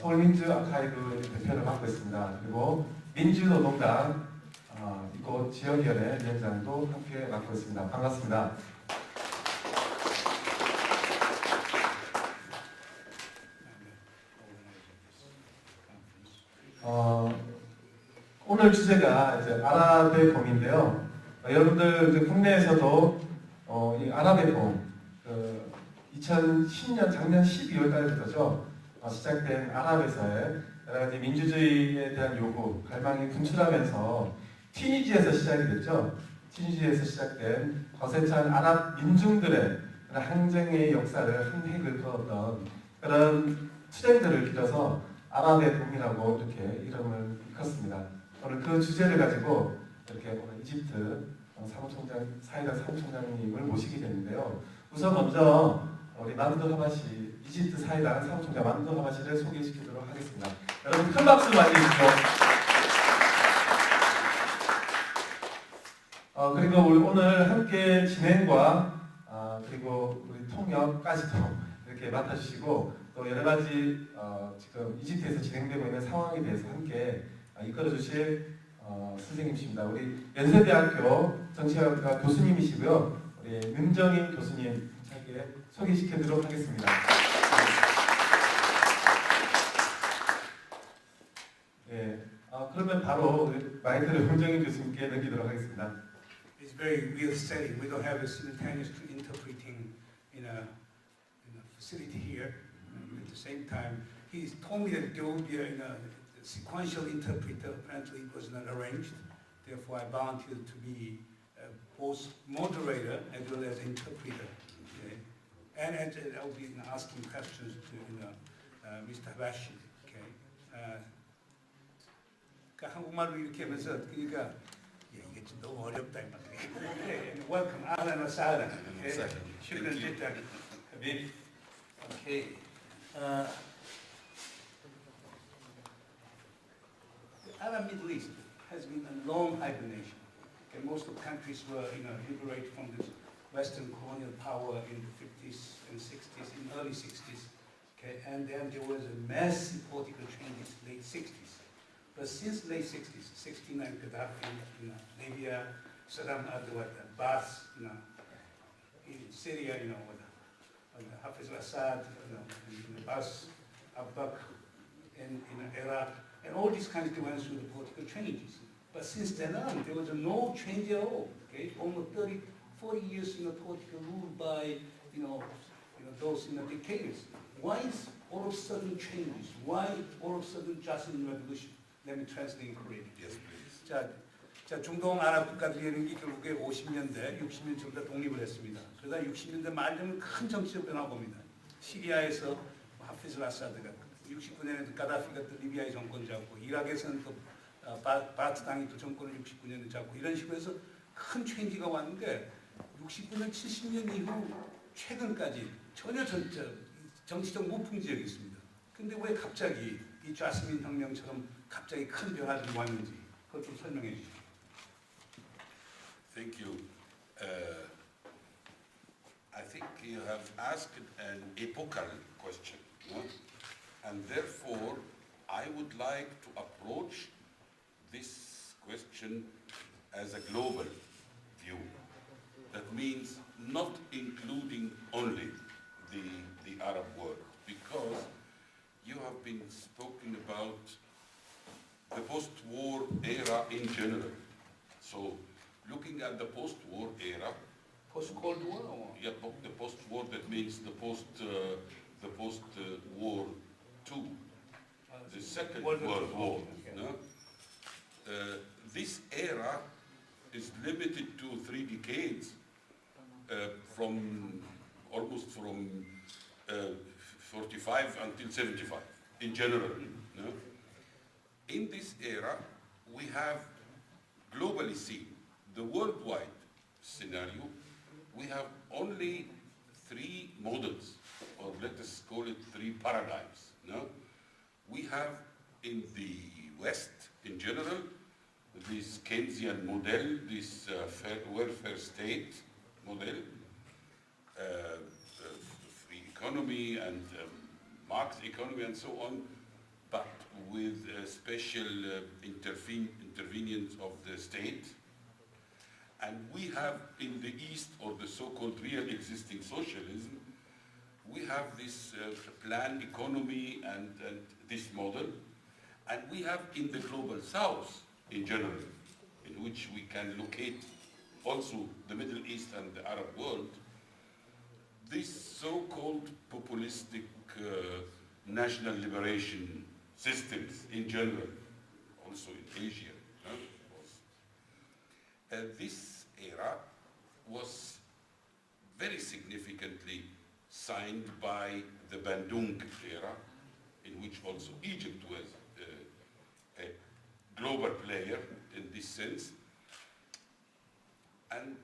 서울민주아카이브 대표를 맡고 있습니다. 그리고 민주노동당 이곳 지역위원회 위원장도 함께 맡고 있습니다. 반갑습니다. 오늘 주제가 이제 아랍의 봄인데요. 여러분들 이제 국내에서도 이 아랍의 봄, 2010년 작년 12월 달부터죠. 시작된 아랍에서의 여러 가지 민주주의에 대한 요구, 갈망이 분출하면서 튀니지에서 시작이 됐죠. 튀니지에서 시작된 거세찬 아랍 민중들의 항쟁의 역사를 한 획을 그었던 그런 투쟁들을 길어서 아랍의 봄이라고 이렇게 이름을 일컫습니다. 오늘 그 주제를 가지고 이렇게 오늘 이집트 사무총장, 사이다 사무총장님을 모시게 됐는데요. 우선 먼저 우리 만두 하바시, 이집트 사이다 사무총장 만두 하바시를 소개시키도록 하겠습니다. 여러분 큰 박수 많이 주시고. 그리고 우리 오늘 함께 진행과 그리고 우리 통역까지도 이렇게 맡아주시고 또 여러 가지 지금 이집트에서 진행되고 있는 상황에 대해서 함께 이끌어주실 선생님이십니다. 우리 연세대학교 정치학과 교수님이시고요. 우리 윤정인 교수님 함께 소개시켜드리도록 하겠습니다. 네, 그러면 바로 마이크를 윤정인 교수님께 넘기도록 하겠습니다. It's very real setting. We don't have a simultaneous interpreting in a facility here. At the same time, he told me that there will be a sequential interpreter. Apparently, it was not arranged. Therefore, I volunteered to be both moderator as well as interpreter. Okay? And I'll be asking questions to Mr. Habashi. Okay? 그러니까 한국말로 이렇게 하면서 그러니까 이게 좀 너무 어렵다 이 말이에요. Welcome, Alan Asada. Okay. Shukran jiddan, Habib. Okay. The Arab Middle East has been a long hibernation. Okay, most of the countries were, liberated from this Western colonial power in the 50s and 60s, in the early 60s. Okay, and then there was a massive political changes in the late 60s. But since the late 60s, 69 Gaddafi, Libya, Saddam Abbas, in Syria, with Hafiz al-Assad, Abbas, Abbaq, in Iraq, and all these kinds went through the political changes. But since then on, there was no change at all. Okay, almost 30, 40 years, political rule by, those dictators. Why is all of a sudden changes? Why all of a sudden Jasmine revolution? Let me translate in Korean. Yes, please. 자, 중동 아랍 국가들이라는 게 결국에 50년대, 60년대부터 독립을 했습니다. 그러다 60년대 말 되면 큰 정치적 변화가 옵니다. 시리아에서 하피즈 아사드가, 69년에도 가다피가 또 리비아의 정권 잡고, 이라크에서는 또 바트 당이 또 정권을 69년에 잡고, 이런 식으로 해서 큰 체인지가 왔는데 69년, 70년 이후 최근까지 전혀 정치적 무풍지역이었습니다. 근데 왜 갑자기 이 자스민 혁명처럼 갑자기 큰 변화들이 왔는지 그걸 좀 설명해 주시죠. Thank you. I think you have asked an epochal question, no? And therefore I would like to approach this question as a global view. That means not including only the Arab world, because you have been speaking about the post-war era in general. So, looking at the post-war era, post-Cold War? Or? Yeah, the post-war, that means the post-war II, the Second World War. Okay. No? This era is limited to 3 decades, almost from 45 until 75 in general. No? In this era, we have globally seen the worldwide scenario. We have only 3 models, or let us call it 3 paradigms. No? We have in the West in general this Keynesian model, this welfare state model, free economy and Marx economy and so on, but with a special intervenience of the state. And we have in the East, or the so-called real existing socialism, we have this planned economy and this model. And we have in the global South in general, in which we can locate also the Middle East and the Arab world, this so-called populistic national liberation systems in general, also in Asia. This era was very significantly signed by the Bandung era, in which also Egypt was a global player in this sense. And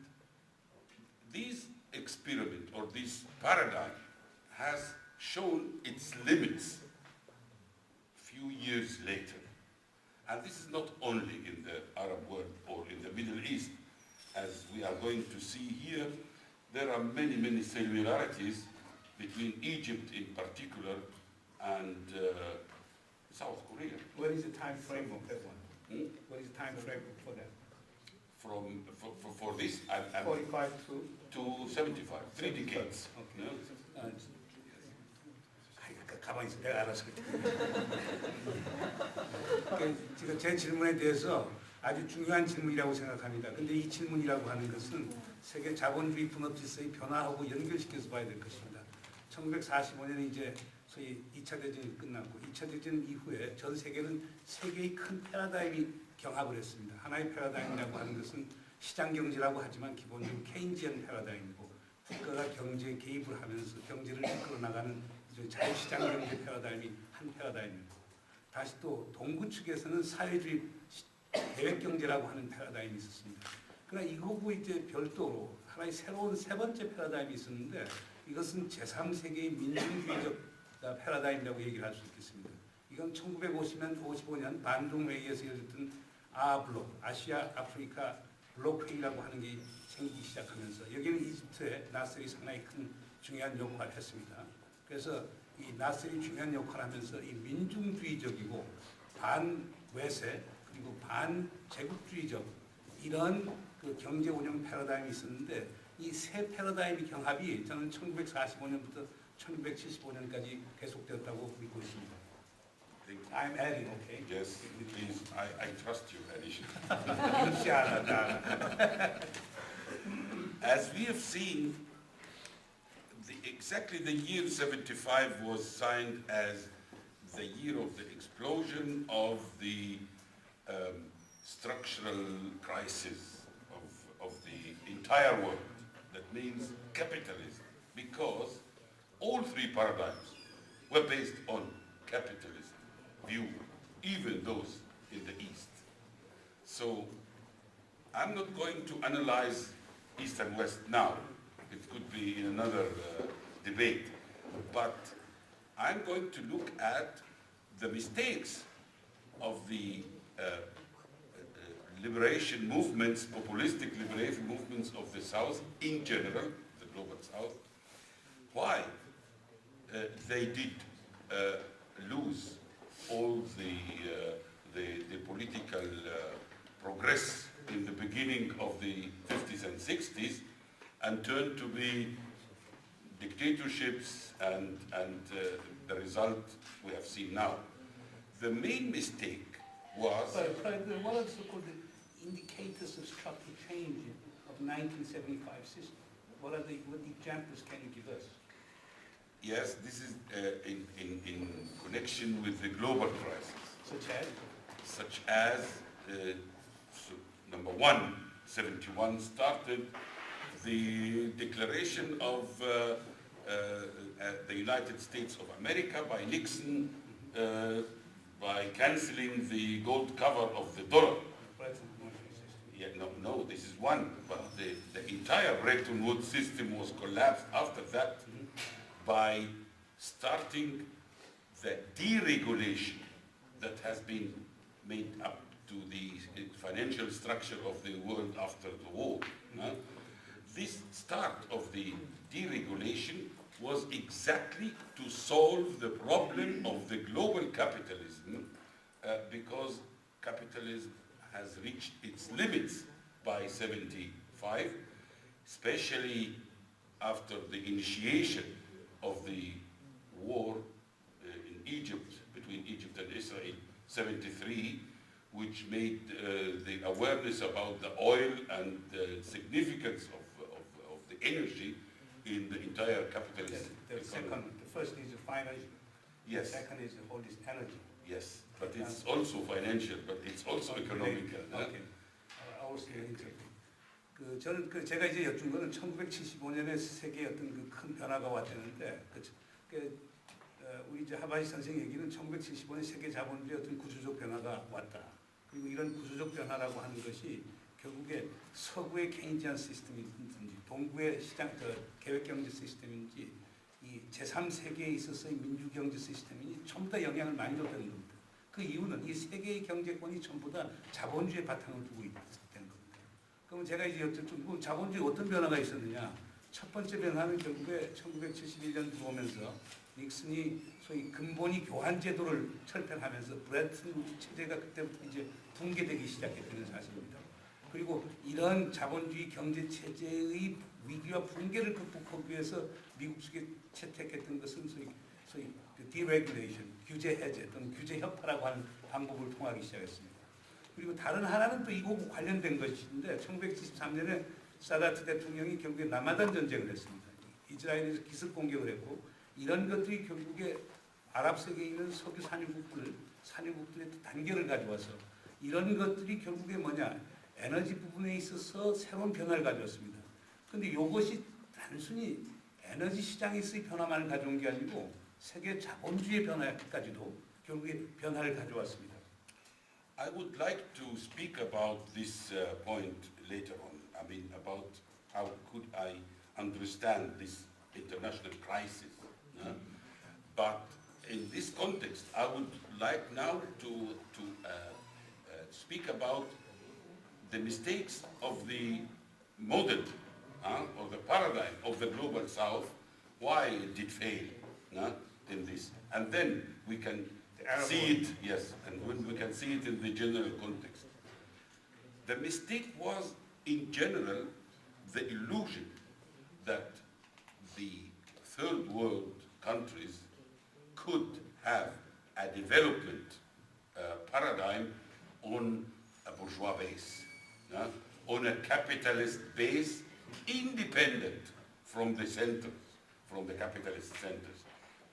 this experiment or this paradigm has shown its limits few years later. And this is not only in the Arab world or in the Middle East. As we are going to see here, there are many, many similarities between Egypt in particular and South Korea. What is the time frame of that one? What is the time frame for that? For this, I'm 45 to 75, 3 decades. Okay. Yeah. 가만히 있어, 내가 알아서. 지금 제 질문에 대해서 아주 중요한 질문이라고 생각합니다. 근데 이 질문이라고 하는 것은 세계 자본주의 분업 질서의 변화하고 연결시켜서 봐야 될 것입니다. 1945년에 이제 소위 2차 대전이 끝났고 2차 대전 이후에 전 세계는 세 개의 큰 패러다임이 경합을 했습니다. 하나의 패러다임이라고 하는 것은 시장 경제라고 하지만 기본적으로 케인지언 패러다임이고 국가가 경제에 개입을 하면서 경제를 이끌어 나가는 자유시장 경제 패러다임이 한 패러다임이고 다시 또 동구 측에서는 사회주의 계획 경제라고 하는 패러다임이 있었습니다. 그러나 이거고 이제 별도로 하나의 새로운 세 번째 패러다임이 있었는데 이것은 제3세계의 민중주의적 패러다임이라고 얘기를 할 수 있겠습니다. 이건 1955년 반둥 회의에서 열렸던 아블록, 아시아 아프리카 블록 회의라고 하는 게 생기기 시작하면서 여기는 이집트의 나셀이 상당히 큰 중요한 역할을 했습니다. 그래서 이 나셀이 중요한 역할을 하면서 이 민중주의적이고 반외세 그리고 반제국주의적 이런 그 경제 운영 패러다임이 있었는데 이 세 패러다임의 경합이 저는 1945년부터 1975년까지 계속되었다고 믿고 있습니다. I'm adding, okay? Yes, please. I trust your addition. As we have seen, exactly the year 75 was signed as the year of the explosion of the structural crisis of the entire world. That means capitalism, because all three paradigms were based on capitalism view, even those in the East. So I'm not going to analyze East and West now. It could be in another debate. But I'm going to look at the mistakes of the liberation movements, populistic liberation movements of the South in general, the global South. Why they did lose all the political progress in the beginning of the 50s and 60s and turned to be dictatorships and the result we have seen now. The main mistake was... But what are the so-called indicators of structural change of 1975 system? What examples can you give us? Yes, this is in connection with the global crisis. Such as, number one, 71 started the declaration of the United States of America by Nixon by canceling the gold cover of the dollar. Yeah, no, this is one, but the entire Bretton Woods system was collapsed after that by starting the deregulation that has been made up to the financial structure of the world after the war. This start of the deregulation was exactly to solve the problem of the global capitalism because capitalism has reached its limits by 75, especially after the initiation of the war in Egypt, between Egypt and Israel, 73, which made the awareness about the oil and the significance of the energy in the entire capitalist economy. The first is the financial. Yes. The second is all this energy. Yes, but it's also financial, but it's also economical. Okay. I was interested. 저는 제가 이제 여쭌 거는 1975년에 세계에 어떤 그 큰 변화가 왔다는데, 우리 이제 하바시 선생 얘기는 1975년 세계 자본주의 어떤 구조적 변화가 왔다. 그리고 이런 구조적 변화라고 하는 것이 결국에 서구의 케인지안 시스템이든지 동구의 시장 계획경제 시스템인지 이 제3세계에 있어서의 민주경제 시스템이 전부 다 영향을 많이 줬다는 겁니다. 그 이유는 이 세계의 경제권이 전부 다 자본주의 바탕을 두고 있다는 겁니다. 그럼 제가 이제 여쭤 자본주의 어떤 변화가 있었느냐? 첫 번째 변화는 결국에 1971년 들어오면서 닉슨이 소위 근본이 교환 제도를 철폐하면서 브레튼 우드 체제가 그때부터 이제 붕괴되기 시작했다는 사실입니다. 그리고 이런 자본주의 경제 체제의 위기와 붕괴를 극복하기 위해서 미국 측에 채택했던 것은 소위 디레귤레이션, 규제 해제 또는 규제 협파라고 하는 방법을 통하기 시작했습니다. 그리고 다른 하나는 또 이거하고 관련된 것인데 1973년에 사다트 대통령이 결국에 남아단 전쟁을 했습니다. 이스라엘에서 기습 공격을 했고 이런 것들이 결국에 아랍 세계에 있는 석유 산유국들의 단결을 가져와서 이런 것들이 결국에 뭐냐 에너지 부분에 있어서 새로운 변화를 가져왔습니다. 그런데 이것이 단순히 에너지 시장에서의 변화만을 가져온 게 아니고 세계 자본주의 변화까지도 결국에 변화를 가져왔습니다. I would like to speak about this point later on. I mean, about how could I understand this international crisis. But in this context, I would like now to speak about the mistakes of the model or the paradigm of the global south, why it did fail in this. And then we can see it, yes, and when we can see it in the general context. The mistake was, in general, the illusion that the third world countries could have a development paradigm on a bourgeois base, on a capitalist base, independent from the centers, from the capitalist centers,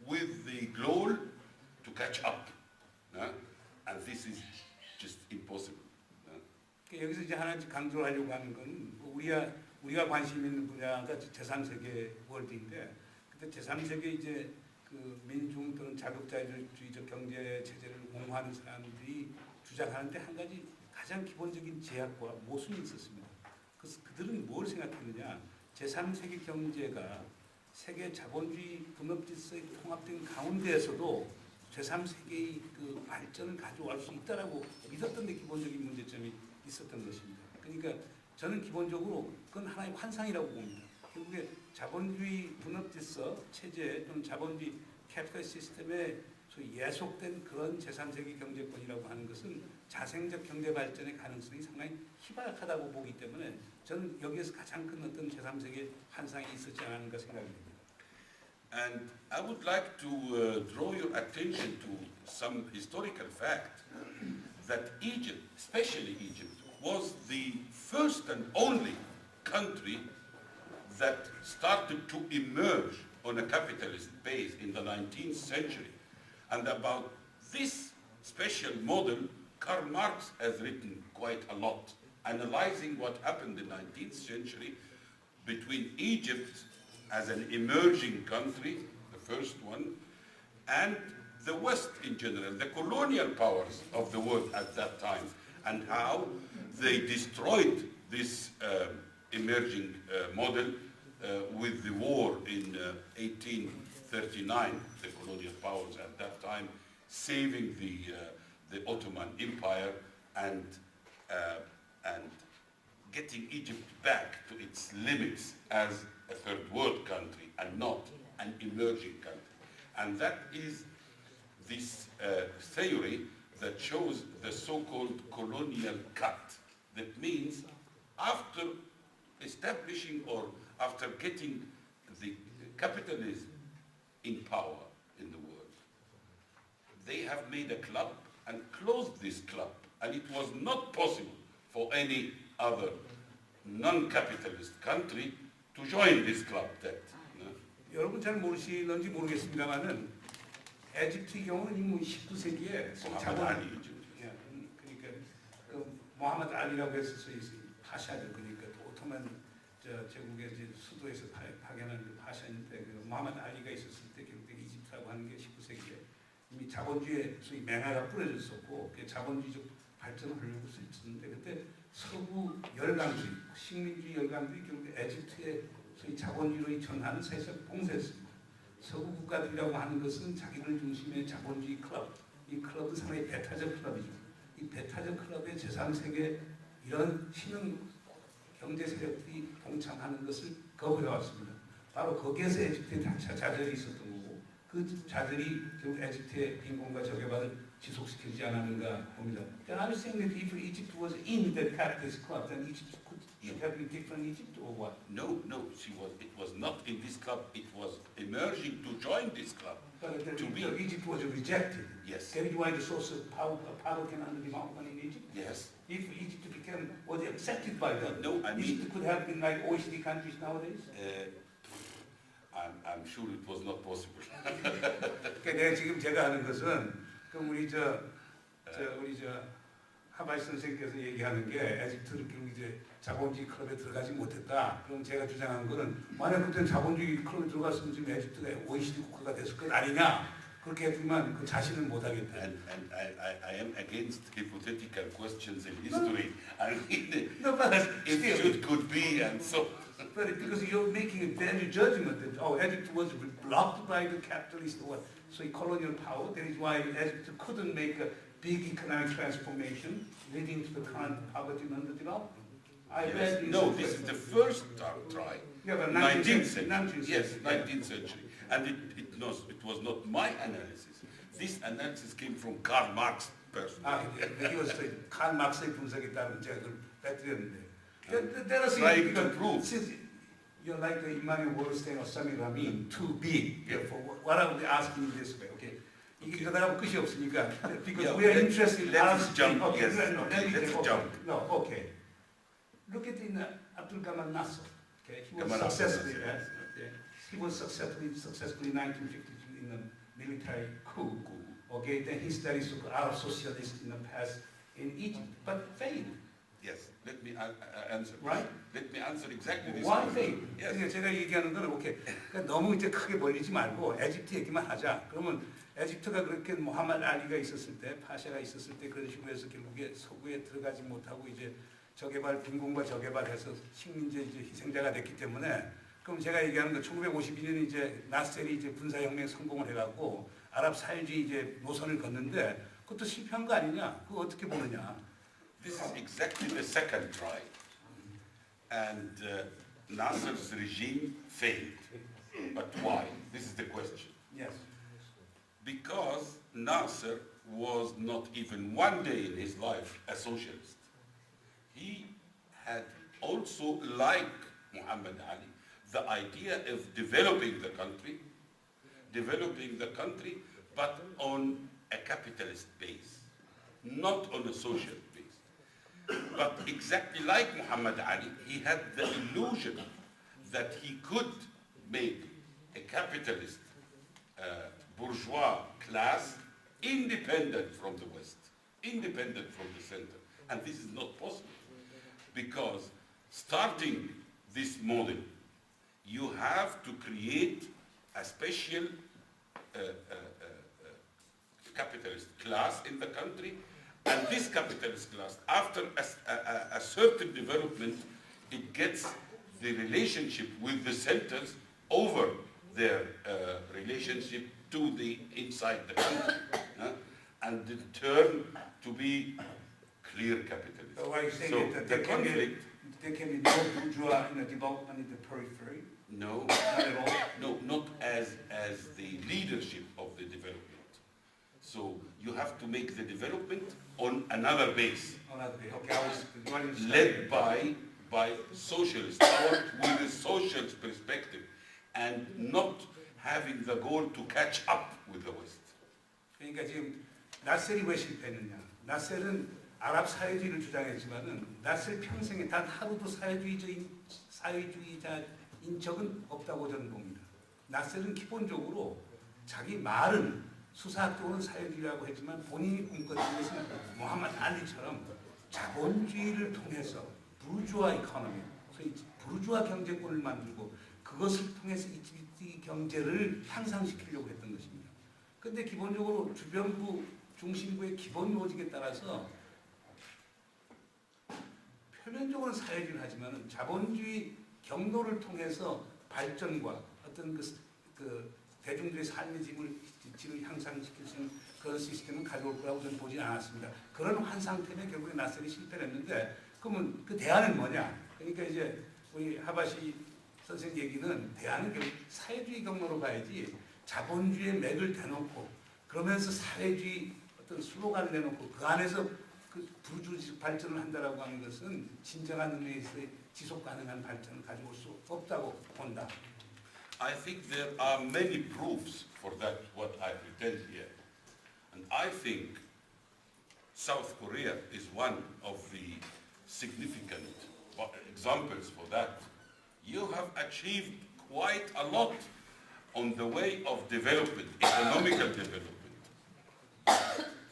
with the goal to catch up. And this is just impossible. 여기서 이제 하나 강조하려고 하는 건 우리가 관심 있는 분야가 제3세계 월드인데 그때 제3세계 이제 그 민중 또는 자급자족주의적 경제 체제를 옹호하는 사람들이 주장하는데 한 가지 가장 기본적인 제약과 모순이 있었습니다. 그래서 그들은 뭘 생각했느냐? 제3세계 경제가 세계 자본주의 분업 질서에 통합된 가운데에서도 제3세계의 그 발전을 가져올 수 있다라고 믿었던 데 기본적인 문제점이 있었던 것입니다. 그러니까 저는 기본적으로 그건 하나의 환상이라고 봅니다. 결국에 자본주의 분업 질서 체제 또는 자본주의 캐피탈 시스템에 소위 예속된 그런 제3세계 경제권이라고 하는 것은 자생적 경제 발전의 가능성이 상당히 희박하다고 보기 때문에 저는 여기에서 가장 큰 어떤 제3세계 환상이 있었지 않았는가 생각합니다. And I would like to draw your attention to some historical fact that Egypt, especially Egypt, was the first and only country that started to emerge on a capitalist base in the 19th century. And about this special model, Karl Marx has written quite a lot, analyzing what happened in the 19th century between Egypt as an emerging country, the first one, and the West in general, the colonial powers of the world at that time, and how they destroyed this emerging model with the war in 1839, the colonial powers at that time, saving the Ottoman Empire and getting Egypt back to its limits as a third world country and not an emerging country. And that is this theory that shows the so-called colonial cut. That means after establishing or after getting the capitalism in power in the world, they have made a club and closed this club. And it was not possible for any other non-capitalist country to join this club. That, 여러분 잘 모르시는지 모르겠습니다만은 에집트의 경우는 이 19세기에 아니죠. 그러니까 그 모하메드 알리라고 해서 파샤들 그러니까 오토만 제국의 이제 수도에서 파견한 그 파샤인데 그 모하메드 알리가 있었을 때 결국 이집트라고 하는 게 19세기에 이미 자본주의의 소위 맹아가 뿌려졌었고 그 자본주의적 발전을 하려고 썼는데 그때 서구 열강주의, 식민주의 열강주의 결국 에집트의 소위 자본주의로 전환을 사실상 봉쇄했습니다. 서구 국가들이라고 하는 것은 자기들 중심의 자본주의 클럽, 이 클럽은 상당히 배타적 클럽이죠. 이 배타적 클럽의 제3세계 이런 신흥 경제 세력들이 동참하는 것을 거부해왔습니다. 바로 거기에서 에집트의 좌절이 있었던 거고 그 좌절이 결국 에집트의 빈곤과 저개발을 지속시키지 않았는가 봅니다. Then I was saying that if Egypt was in the capitalist club, then Egypt should have been different Egypt or what? No, it was not in this club. It was emerging to join this club. But Egypt was rejected. Yes. That is why the source of power can only development in Egypt. Yes. If Egypt was accepted by them, No, I mean, Egypt could have been like OECD countries nowadays. I'm sure it was not possible. 그러니까 내가 지금 제가 하는 것은 그럼 우리 하바이 선생님께서 얘기하는 게 에집트를 결국 이제 자본주의 클럽에 들어가지 못했다. 그럼 제가 주장한 거는 만약 그때 자본주의 클럽에 들어갔으면 지금 에집트가 OECD 국가가 됐을 것 아니냐. 그렇게 했지만 그 자신을 못 하겠다. And I am against hypothetical questions in history. I mean, No, but if still, it could be and so. but because you're making a value judgment that Egypt was blocked by the capitalist or so colonial power. That is why Egypt couldn't make a big economic transformation, leading to the current poverty and underdevelopment. Yes. No, this is the first try. Yeah, but 19th century. 19th Yes, century. 19th century. And it was not my analysis. This analysis came from Karl Marx personally. He was 칼 막스의 분석에 따른 제가 그걸 빼뜨렸는데. Trying to prove. Since you're like the Immanuel Wallerstein or Samir Ramin, too big. Therefore, what I would be asking this way, okay? 이게 그다음 끝이 없으니까. Because we are interested in let's jump. Okay, Yes. let's jump. No, okay. Look at Abdul Gamal Nasser. Okay, he was Gamal Nasser, successfully. yes. He was successfully in 1952 in a military coup. Okay, then he studied Arab socialists in the past in Egypt, but failed. Yes, let me answer. Right? Let me answer exactly this. Why question. fail? Yes. 제가 얘기하는 건 오케이. 그러니까 너무 이제 크게 벌리지 말고 에집트 얘기만 하자. 그러면 에집트가 그렇게 모하메드 알리가 있었을 때, 파샤가 있었을 때 그런 식으로 해서 결국에 서구에 들어가지 못하고 이제 저개발 빈곤과 저개발해서 식민지 이제 희생자가 됐기 때문에 그럼 제가 얘기하는 건 1952년 이제 나셀이 이제 군사혁명 성공을 해갖고 아랍 사회주의 이제 노선을 걷는데 그것도 실패한 거 아니냐? 그거 어떻게 보느냐? This is exactly the second try. And Nasser's regime failed. But why? This is the question. Yes. Because Nasser was not even one day in his life a socialist. He had also, like Muhammad Ali, the idea of developing the country, but on a capitalist base, not on a social base. But exactly like Muhammad Ali, he had the illusion that he could make a capitalist bourgeois class independent from the West, independent from the center. And this is not possible, because starting this model, you have to create a special capitalist class in the country, and this capitalist class, after a certain development, it gets the relationship with the centers over their relationship to the inside the country, and in turn to be clear capitalism. So why are you saying So that the conflict. there can be no bourgeois in the development in the periphery, No, Not at all. no, not as the leadership of the development. So you have to make the development on another base, Another day. Okay, I was going to led by socialists, or with a socialist perspective, and not having the goal to catch up with the West. 그러니까 지금 나셀이 왜 실패했느냐? 나셀은 아랍 사회주의를 주장했지만은 나셀 평생에 단 하루도 사회주의자인 적은 없다고 저는 봅니다. 나셀은 기본적으로 자기 말은 수사학적으로는 사회주의라고 했지만 본인이 꿈꿨던 것은 모하마드 알리처럼 자본주의를 통해서 부르주아 이코노미, 소위 부르주아 경제권을 만들고 그것을 통해서 이 경제를 향상시키려고 했던 것입니다. 근데 기본적으로 주변부, 중심부의 기본 로직에 따라서 표면적으로는 사회주의를 하지만 자본주의 경로를 통해서 발전과 어떤 그 대중들의 삶의 질을 향상시킬 수 있는 그런 시스템을 가져올 거라고 저는 보지 않았습니다. 그런 환상 때문에 결국에 나셀이 실패를 했는데 그러면 그 대안은 뭐냐? 그러니까 이제 우리 하바시 선생 얘기는 대안은 결국 사회주의 경로로 가야지 자본주의의 맥을 대놓고 그러면서 사회주의 어떤 슬로건을 내놓고 그 안에서 그 부르주의 발전을 한다라고 하는 것은 진정한 의미에서의 지속 가능한 발전을 가져올 수 없다고 본다. I think there are many proofs for that, what I pretend here. And I think South Korea is one of the significant examples for that. You have achieved quite a lot on the way of development, economical development.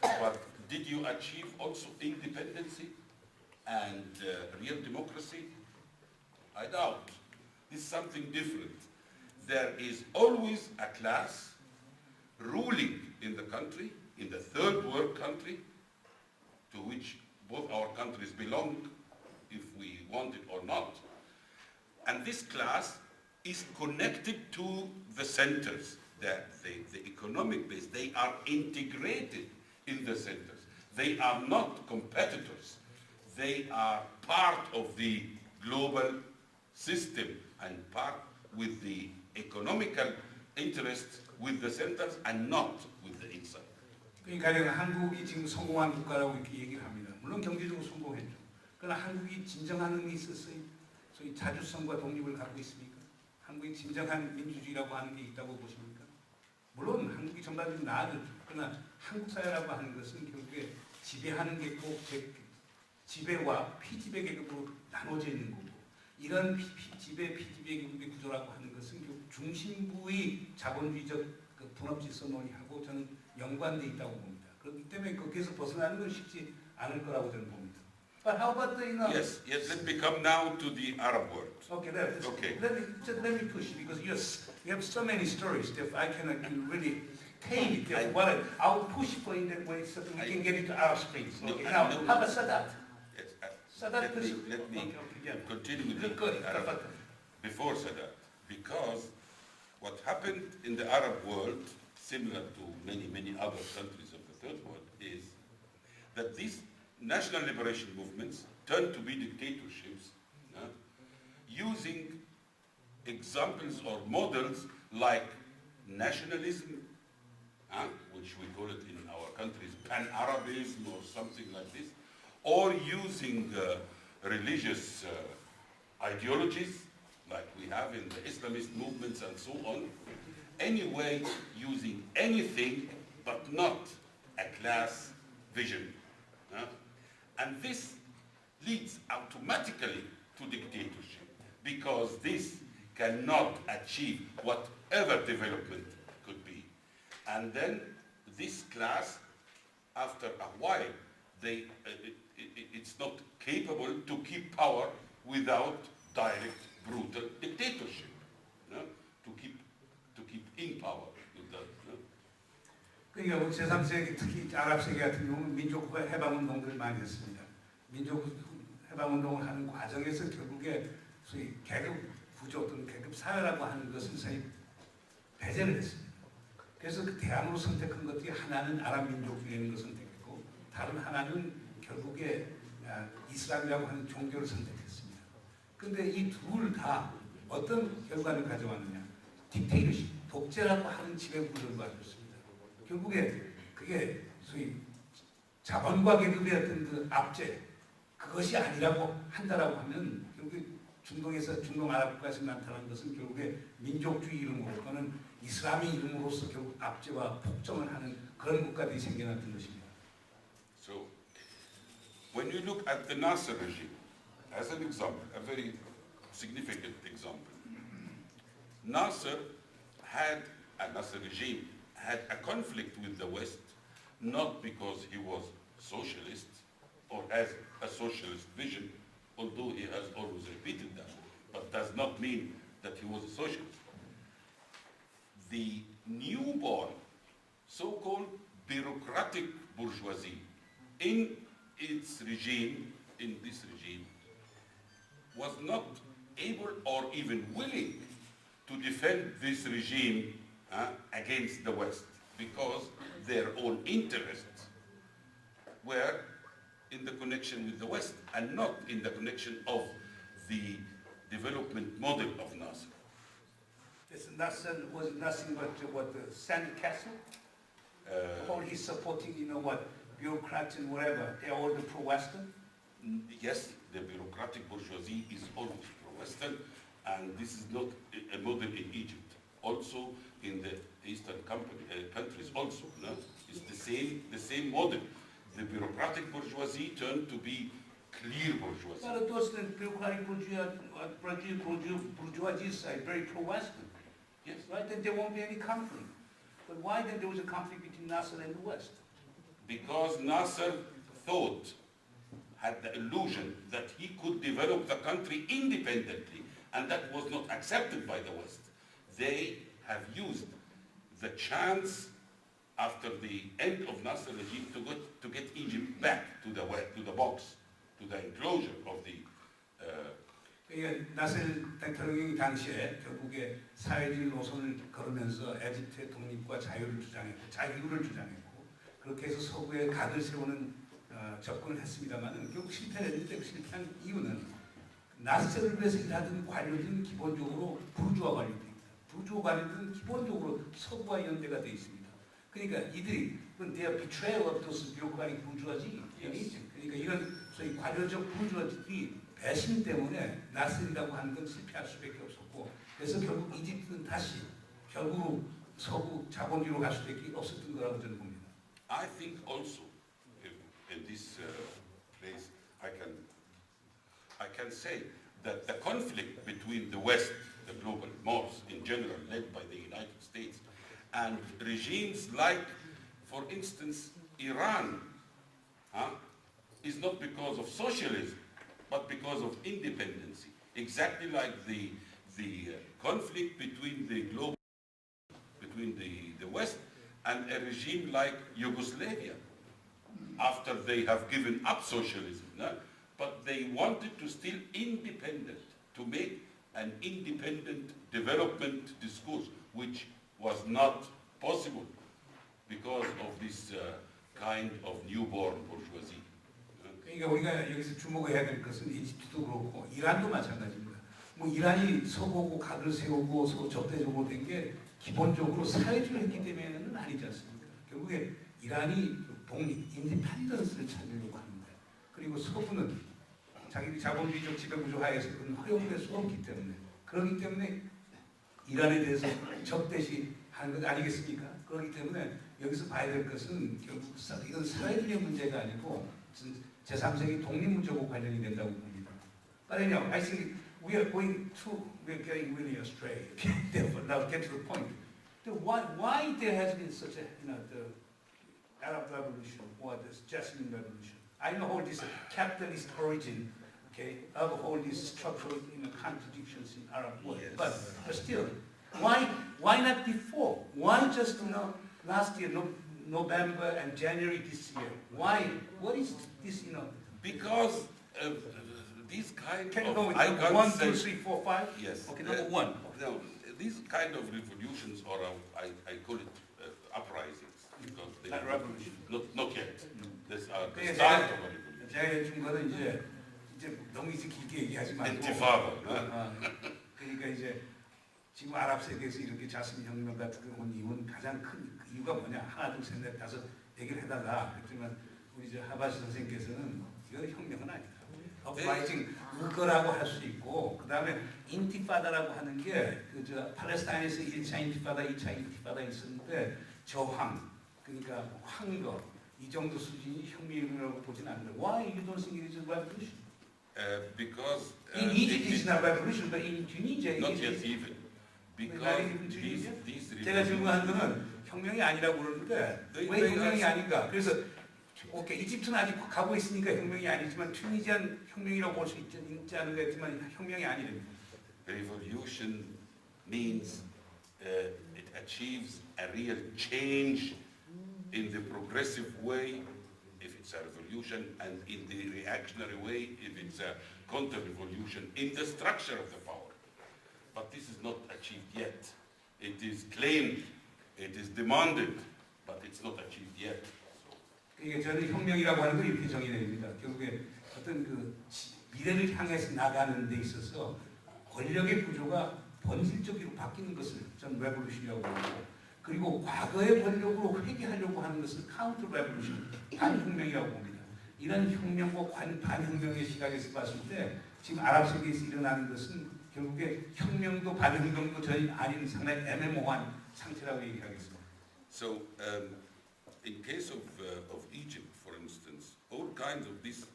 But did you achieve also independency and real democracy? I doubt. This is something different. There is always a class ruling in the country, in the third world country, to which both our countries belong, if we want it or not. And this class is connected to the centers, the economic base. They are integrated in the centers. They are not competitors. They are part of the global system and part with the economical interests with the centers and not with the inside. 그러니까 한국이 지금 성공한 국가라고 이렇게 얘기를 합니다. 물론 경제적으로 성공했죠. 그러나 한국이 진정한 의미 있어서 소위 자주성과 독립을 갖고 있습니까? 한국이 진정한 민주주의라고 하는 게 있다고 보십니까? 물론 한국이 전반적으로 나아졌죠. 그러나 한국 사회라고 하는 것은 결국에 지배하는 게 꼭 지배와 피지배 계급으로 나눠져 있는 거고 이런 지배 피지배 계급의 구조라고 하는 것은 결국 중심부의 자본주의적 그 분업 질서 논의하고 저는 연관돼 있다고 봅니다. 그렇기 때문에 거기에서 벗어나는 건 쉽지 않을 거라고 저는 봅니다. But how about the Yes, let me come now to the Arab world. Okay, Okay. let me push you because you have so many stories that I cannot really tame it. I'll push for in that way so that we can get into Arab Springs. Okay, now how about Sadat? Yes, Sadat, let me yeah. continue with Good. the Arab before Sadat, because what happened in the Arab world, similar to many other countries of the third world, is that these national liberation movements turned to be dictatorships, using examples or models like nationalism, which we call it in our countries pan-Arabism or something like this, or using religious ideologies like we have in the Islamist movements and so on. Anyway, using anything but not a class vision. And this leads automatically to dictatorship because this cannot achieve whatever development could be. And then this class, after a while, it's not capable to keep power without direct, brutal dictatorship. To keep in power with that. 그러니까 제3세기 특히 아랍 세계 같은 경우는 민족 해방운동들을 많이 했습니다. 민족 해방운동을 하는 과정에서 결국에 소위 계급 구조 또는 계급 사회라고 하는 것을 사실 배제를 했습니다. 그래서 그 대안으로 선택한 것들이 하나는 아랍 민족주의라는 것을 선택했고 다른 하나는 결국에 이슬람이라고 하는 종교를 선택했습니다. 그런데 이 둘 다 어떤 결과를 가져왔느냐? 딕테이터십, 독재라고 하는 지배 구조를 가졌습니다. 결국에 그게 소위 자본과 계급의 어떤 그 압제, 그것이 아니라고 한다라고 하면 결국에 중동 아랍 국가에서 나타난 것은 결국에 민족주의 이름으로 또는 이슬람의 이름으로서 결국 압제와 폭정을 하는 그런 국가들이 생겨났던 것입니다. So, when you look at the Nasser regime, as an example, a very significant example, Nasser regime had a conflict with the West, not because he was socialist or has a socialist vision, although he has always repeated that, but does not mean that he was a socialist. The newborn, so-called bureaucratic bourgeoisie in this regime, was not able or even willing to defend this regime against the West, because their own interests were in the connection with the West and not in the connection of the development model of Nasser. This Nasser was nothing but what the sandcastle? All he's supporting, bureaucrats and whatever, they're all the pro-Western? Yes, the bureaucratic bourgeoisie is always pro-Western, and this is not a model in Egypt. Also in the Eastern countries also, no? It's the same model. The bureaucratic bourgeoisie turned to be clear bourgeoisie. But those the bureaucratic bourgeoisie side, very pro-Western. Yes. Right? Then there won't be any conflict. But why then there was a conflict between Nasser and the West? Because Nasser had the illusion that he could develop the country independently, and that was not accepted by the West. They have used the chance after the end of Nasser regime to get Egypt back to the box, to the enclosure of the. 그러니까 나셀 대통령이 당시에 결국에 사회주의 노선을 걸으면서 에집트의 독립과 자유를 주장했고 그렇게 해서 서구에 각을 세우는 접근을 했습니다만 결국 실패했는데 실패한 이유는 나셀을 위해서 일하던 관료들은 기본적으로 부르주아 관료들입니다. 부르주아 관료들은 기본적으로 서구와 연대가 되어 있습니다. 그러니까 이들이 they are betrayal of those bureaucratic bourgeoisie. 그러니까 이런 소위 관료적 부르주아들이 배신 때문에 나셀이라고 하는 건 실패할 수밖에 없었고 그래서 결국 이집트는 다시 결국으로 서구 자본주의로 갈 수밖에 없었던 거라고 저는 봅니다. I think also in this place I can say that the conflict between the West, the global North in general, led by the United States, and regimes like, for instance, Iran, is not because of socialism, but because of independency. Exactly like the conflict between the West and a regime like Yugoslavia, after they have given up socialism, but they wanted to still independent, to make an independent development discourse, which was not possible because of this kind of newborn bourgeoisie. 그러니까 우리가 여기서 주목해야 될 것은 이집트도 그렇고 이란도 마찬가지입니다. 뭐 이란이 서보고 각을 세우고 서로 적대적으로 된 게 기본적으로 사회주의를 했기 때문에는 아니지 않습니까? 결국에 이란이 독립, 인디펜던스를 찾으려고 합니다. 그리고 서구는 자기들이 자본주의적 지배구조 하에서 그건 허용될 수 없기 때문에 그렇기 때문에 이란에 대해서 적대시 하는 것 아니겠습니까? 그렇기 때문에 여기서 봐야 될 것은 결국 이건 사회주의 문제가 아니고 제3세기 독립 문제하고 관련이 된다고 봅니다. But anyhow, I think we're getting really astray. Therefore, now get to the point. Why there has been such a, the Arab Revolution or this Jasmine Revolution? I know all this capitalist origin, okay, of all these structural contradictions in Arab world. Yes. But still, why not before? Why just last year, November and January this year? Why? What is this? Because these kind Can you of go with I number can't 1, say- 2, 3, 4, 5? Yes. Okay, number 1. No, these kind of revolutions, or I call it uprisings, because they Not are revolution. not yet. These are the Yeah, start yeah. of a revolution. 제가 해준 거는 이제 너무 이제 길게 얘기하지 말고. Intifada. 그러니까 그러니까 이제 지금 아랍 세계에서 이렇게 자스민 혁명 같은 거 온 이유는 가장 큰 이유가 뭐냐? 하나, 둘, 셋, 넷, 다섯 얘기를 해달라. 그랬지만 우리 이제 하바시 선생님께서는 이건 혁명은 아니다. 업라이징 그거라고 할 수 있고 그 다음에 인티파다라고 하는 게 그저 팔레스타인에서 1차 인티파다, 2차 인티파다 있었는데 저항 그러니까 황거 이 정도 수준이 혁명이라고 보진 않는다. Why you don't think it is a revolution? Because In Egypt it's not a revolution, but in Tunisia not it yet is. even. Not Because even Tunisia? these 제가 질문한 거는 혁명이 아니라고 그러는데 왜 they 혁명이 are- 아닌가? 그래서 오케이 이집트는 아직 가고 있으니까 혁명이 아니지만 튜니지안 혁명이라고 볼 수 있지 않은가 했지만 혁명이 아니랍니다. revolution means it achieves a real change in the progressive way if it's a revolution and in the reactionary way if it's a counter-revolution in the structure of the power. But this is not achieved yet. It is claimed, it is demanded, but it's not achieved yet. 그러니까 저는 혁명이라고 하는 건 이렇게 정의됩니다. 결국에 어떤 그 미래를 향해서 나가는 데 있어서 권력의 구조가 본질적으로 바뀌는 것을 저는 레볼루션이라고 하고 그리고 과거의 권력으로 회귀하려고 하는 것을 카운터 레볼루션, 반혁명이라고 봅니다. 이런 혁명과 반혁명의 시각에서 봤을 때 지금 아랍 세계에서 일어나는 것은 결국에 혁명도 반혁명도 전혀 아닌 상당히 애매모호한 상태라고 얘기하겠습니다. So, in case of Egypt, for instance, all kinds of this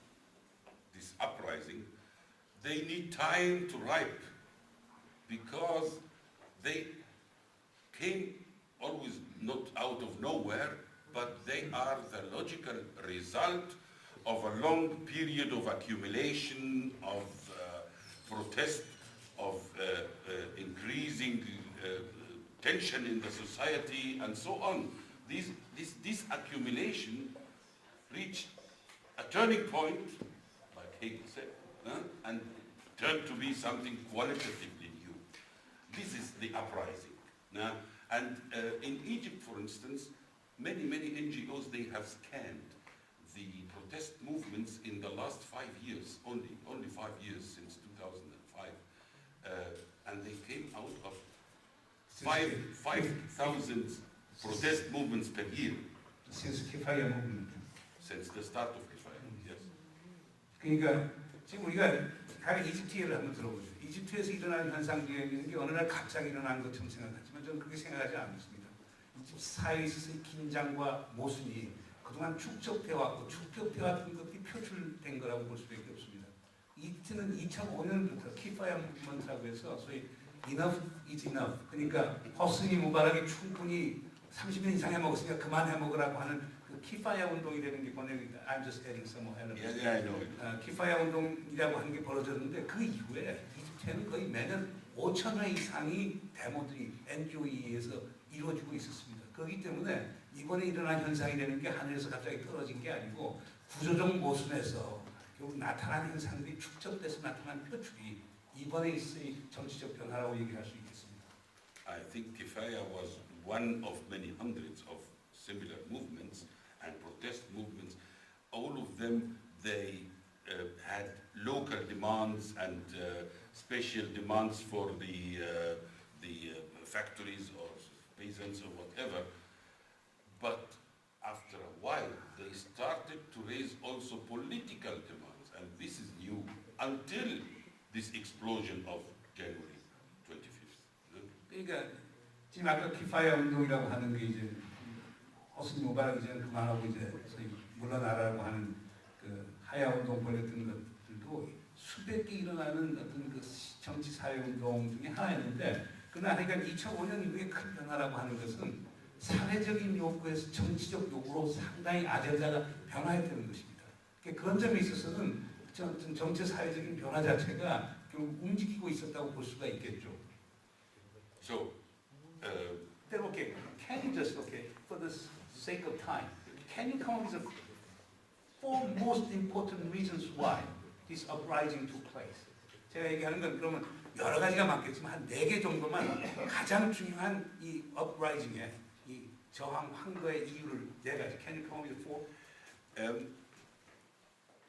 uprising, they need time to ripe because they came always not out of nowhere, but they are the logical result of a long period of accumulation, of protest, of increasing tension in the society, and so on. This accumulation reached a turning point, like Hegel said, and turned to be something qualitatively new. This is the uprising. And in Egypt, for instance, many NGOs, they have scanned the protest movements in the last 5 years, only 5 years since 2005, and they came out of 5,000 protest movements per year. Since Kifaya movement. Since the start of Kifaya, yes. 그러니까 지금 우리가 가령 이집트 예를 한번 들어보죠. 이집트에서 일어나는 현상 중에 있는 게 어느 날 갑자기 일어나는 것처럼 생각하지만 저는 그렇게 생각하지 않습니다. 이집트 사회에 있어서의 긴장과 모순이 그동안 축적되어 왔고 축적되어 왔던 것들이 표출된 거라고 볼 수밖에 없습니다. 이집트는 2005년부터 키파야 무브먼트라고 해서 소위 enough is enough. 그러니까 허스니 무바락이 충분히 30년 이상 해먹었으니까 그만 해먹으라고 하는 그 키파야 운동이 되는 게 번역입니다. I'm just adding some more elements. Yeah, I know it. 키파야 운동이라고 하는 게 벌어졌는데 그 이후에 이집트에는 거의 매년 5,000회 이상이 데모들이 NGO에서 이루어지고 있었습니다. 그렇기 때문에 이번에 일어난 현상이 되는 게 하늘에서 갑자기 떨어진 게 아니고 구조적 모순에서 결국 나타난 현상들이 축적돼서 나타난 표출이 이번에 있을 정치적 변화라고 얘기할 수 있겠습니다. I think Kifaya was one of many hundreds of similar movements and protest movements. All of them, they had local demands and special demands for the factories or peasants or whatever. But after a while, they started to raise also political demands, and this is new until this explosion of January 25th. 그러니까 지금 아까 키파야 운동이라고 하는 게 이제 허스니 무바락 이제는 그만하고 이제 소위 물러나라고 하는 그 하야 운동 벌였던 것들도 수백 개 일어나는 어떤 그 정치 사회 운동 중에 하나였는데 그러나 그러니까 2005년 이후에 큰 변화라고 하는 것은 사회적인 욕구에서 정치적 욕구로 상당히 아젠다가 변화했다는 것입니다. 그런 점에 있어서는 정치 사회적인 변화 자체가 결국 움직이고 있었다고 볼 수가 있겠죠. So, Then okay, can you just for the sake of time, can you come up with the 4 most important reasons why this uprising took place? 제가 얘기하는 건 그러면 여러 가지가 많겠지만 한 4개 정도만 가장 중요한 이 uprising의 이 저항 황거의 이유를 4가지. Can you come up with 4?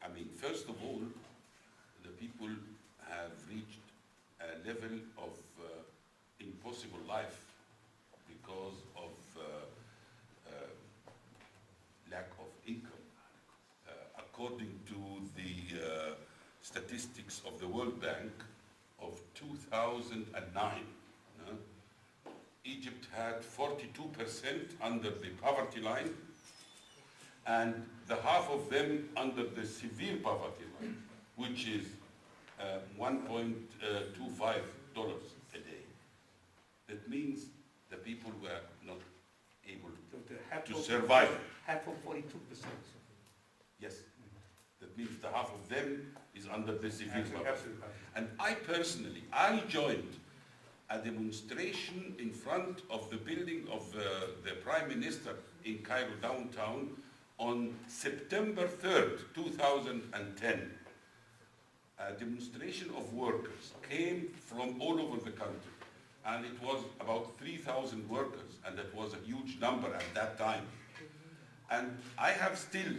I mean, first of all, the people have reached a level of impossible life because of lack of income. According to the statistics of the World Bank of 2009, Egypt had 42% under the poverty line, and the half of them under the severe poverty line, which is $1.25 a day. That means the people were not able to survive. Half of 42%. Yes. That means the half of them is under the severe poverty. Absolutely. And I personally, I joined a demonstration in front of the building of the Prime Minister in Cairo downtown on September 3rd, 2010. A demonstration of workers came from all over the country, and it was about 3,000 workers, and that was a huge number at that time. And I have still,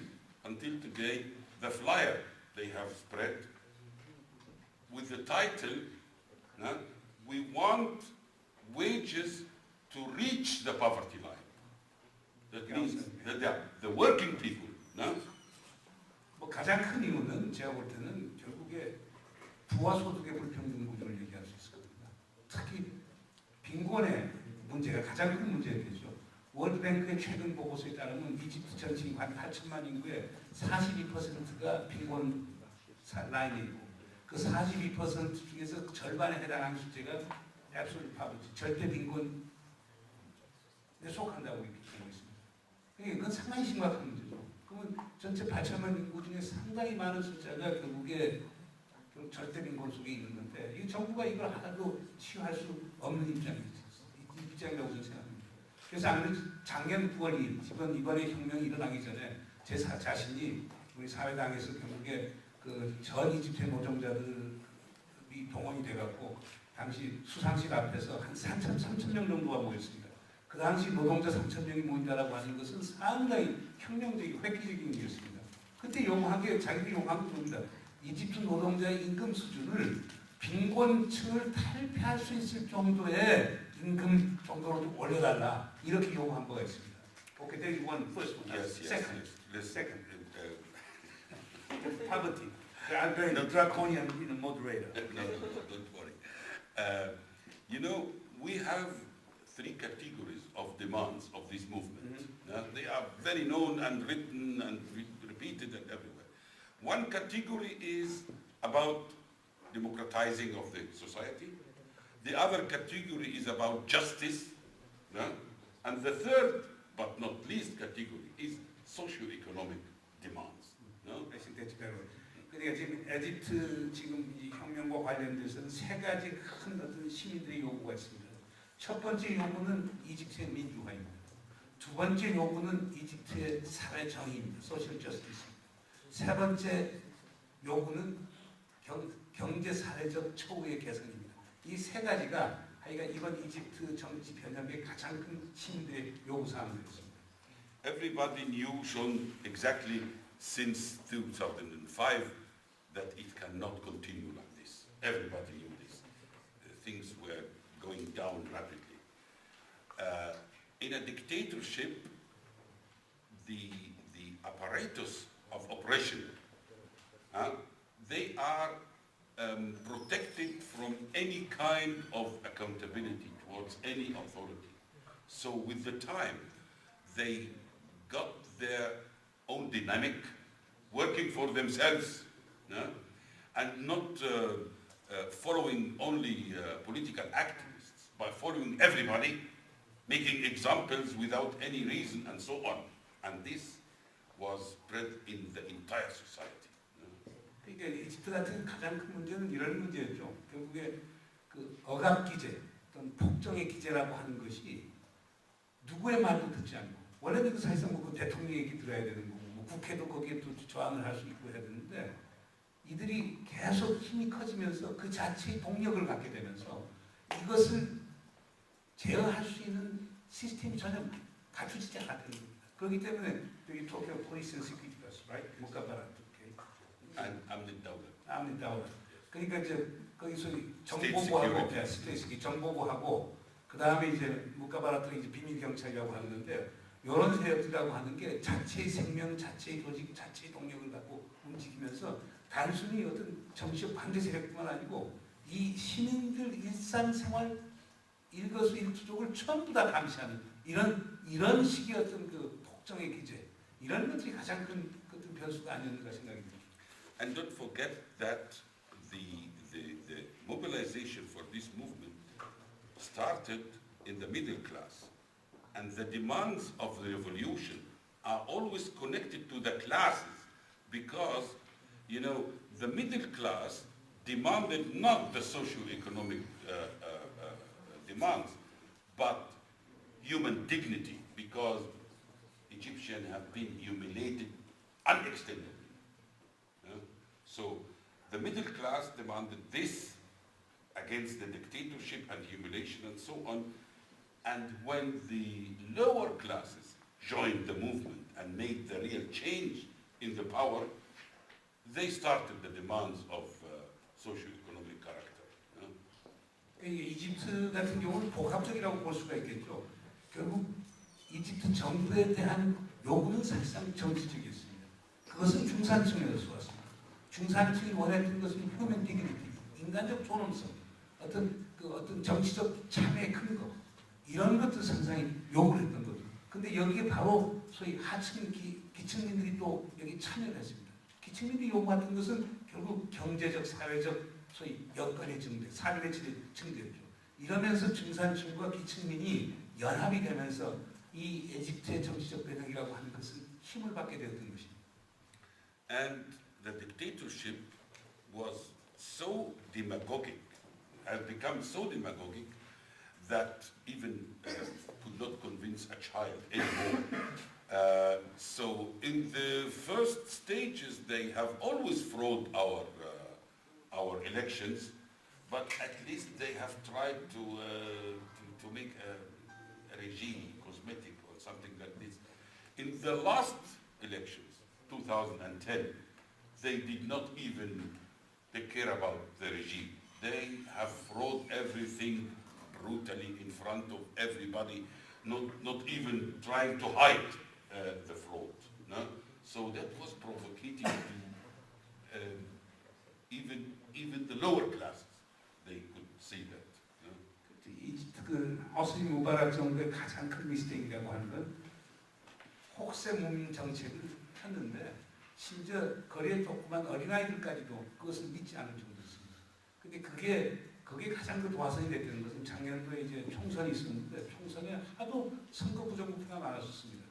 until today, the flyer they have spread with the title, we want wages to reach the poverty line. That means that the working people. 뭐 가장 큰 이유는 제가 볼 때는 결국에 부와 소득의 불평등 구조를 얘기할 수 있거든요. 특히 빈곤의 문제가 가장 큰 문제가 되죠. 월드뱅크의 최근 보고서에 따르면 이집트 전 인구 한 8천만 인구의 42%가 빈곤 라인에 있고 그 42% 중에서 절반에 해당하는 숫자가 absolute poverty, 절대 빈곤에 속한다고 이렇게 보고 있습니다. 그러니까 그건 상당히 심각한 문제죠. 그러면 전체 8천만 인구 중에 상당히 많은 숫자가 결국에 절대 빈곤 속에 있는 건데 이 정부가 이걸 하나도 치유할 수 없는 입장이라고 저는 생각합니다. 그래서 아무래도 작년 9월 2일 이번에 혁명이 일어나기 전에 제 자신이 우리 사회당에서 결국에 그 전 이집트 노동자들이 동원이 돼갖고 당시 수상실 앞에서 한 3천 명 정도가 모였습니다. 그 당시 노동자 3천 명이 모인다라고 하는 것은 상당히 혁명적이고 획기적인 일이었습니다. 그때 요구한 게 자기들이 요구한 게 그겁니다. 이집트 노동자의 임금 수준을 빈곤층을 탈피할 수 있을 정도의 임금 정도로 좀 올려달라 이렇게 요구한 바가 있습니다. Okay, there is one first one. Yes, second. yes. Second. Poverty. I'm very draconian moderator. No, don't worry. You know, we have three categories of demands of this movement. They are very known and written and repeated and everywhere. One category is about democratizing of the society. The other category is about justice. And the third, but not least category, is socio-economic demands. 그러니까 지금 에집트 지금 이 혁명과 관련돼서는 세 가지 큰 어떤 시민들의 요구가 있습니다. 첫 번째 요구는 이집트의 민주화입니다. 두 번째 요구는 이집트의 사회 정의입니다. 소셜 저스티스입니다. 세 번째 요구는 경제 사회적 처우의 개선입니다. 이 세 가지가 하여간 이번 이집트 정치 변혁의 가장 큰 시민들의 요구 사항들이었습니다. Everybody knew exactly since 2005 that it cannot continue like this. Everybody knew this. Things were going down rapidly. In a dictatorship, the apparatus of oppression, they are protected from any kind of accountability towards any authority. So with the time, they got their own dynamic, working for themselves, and not following only political activists, but following everybody, making examples without any reason, and so on. And this was spread in the entire society. 그러니까 이집트 같은 가장 큰 문제는 이런 문제였죠. 결국에 그 억압 기제, 어떤 폭정의 기제라고 하는 것이 누구의 말도 듣지 않고 원래는 사실상 뭐 그 대통령 얘기 들어야 되는 거고 뭐 국회도 거기에 또 저항을 할 수 있고 해야 되는데 이들이 계속 힘이 커지면서 그 자체의 동력을 갖게 되면서 이것을 제어할 수 있는 시스템이 전혀 갖추지지 않았다는 겁니다. 그렇기 때문에 여기 토키오 police and security force, right? 무카바라, And Amnid Dawla. 아무리 나오라. 그러니까 이제 거기서 State 정보부하고 security. 스테이시 정보부하고 그 다음에 이제 무카바라토 이제 비밀 경찰이라고 하는데 이런 세력들이라고 하는 게 자체의 생명, 자체의 조직, 자체의 동력을 갖고 움직이면서 단순히 어떤 정치적 반대 세력뿐만 아니고 이 시민들 일상생활 일거수일투족을 전부 다 감시하는 이런 식의 어떤 그 폭정의 기제 이런 것들이 가장 큰 어떤 변수가 아니었는가 생각이 듭니다. And don't forget that the mobilization for this movement started in the middle class. And the demands of the revolution are always connected to the classes because, you know, the middle class demanded not the socio-economic demands, but human dignity because Egyptians have been humiliated unextendedly. So the middle class demanded this against the dictatorship and humiliation and so on. And when the lower classes joined the movement and made the real change in the power, they started the demands of socio-economic character. 이집트 같은 경우는 복합적이라고 볼 수가 있겠죠. 결국 이집트 정부에 대한 요구는 사실상 정치적이었습니다. 그것은 중산층에서 왔습니다. 중산층이 원했던 것은 휴먼 디그니티, 인간적 존엄성, 어떤 정치적 참여의 근거 이런 것들 상당히 요구를 했던 거죠. 근데 여기에 바로 소위 하층 기층민들이 또 여기 참여를 했습니다. 기층민들이 요구했던 것은 결국 경제적, 사회적 소위 여건의 증대, 삶의 질의 증대였죠. 이러면서 중산층과 기층민이 연합이 되면서 이 에집트의 정치적 변혁이라고 하는 것은 힘을 받게 되었던 것입니다. And the dictatorship was so demagogic, had become so demagogic that even could not convince a child anymore. So in the first stages, they have always fraud our elections, but at least they have tried to make a regime, cosmetic or something like this. In the last elections, 2010, they did not even take care about the regime. They have fraud everything brutally in front of everybody, not even trying to hide the fraud. No? So that was provocating to even the lower classes. They could see that. No? 이집트 그 호스니 무바락 정부의 가장 큰 미스테이크라고 하는 건 혹세 무민 정책을 폈는데 심지어 거리에 조그만 어린아이들까지도 그것을 믿지 않을 정도였습니다. 근데 그게 가장 그 도화선이 됐다는 것은 작년도에 이제 총선이 있었는데 총선에 하도 선거 부정부패가 많았었습니다.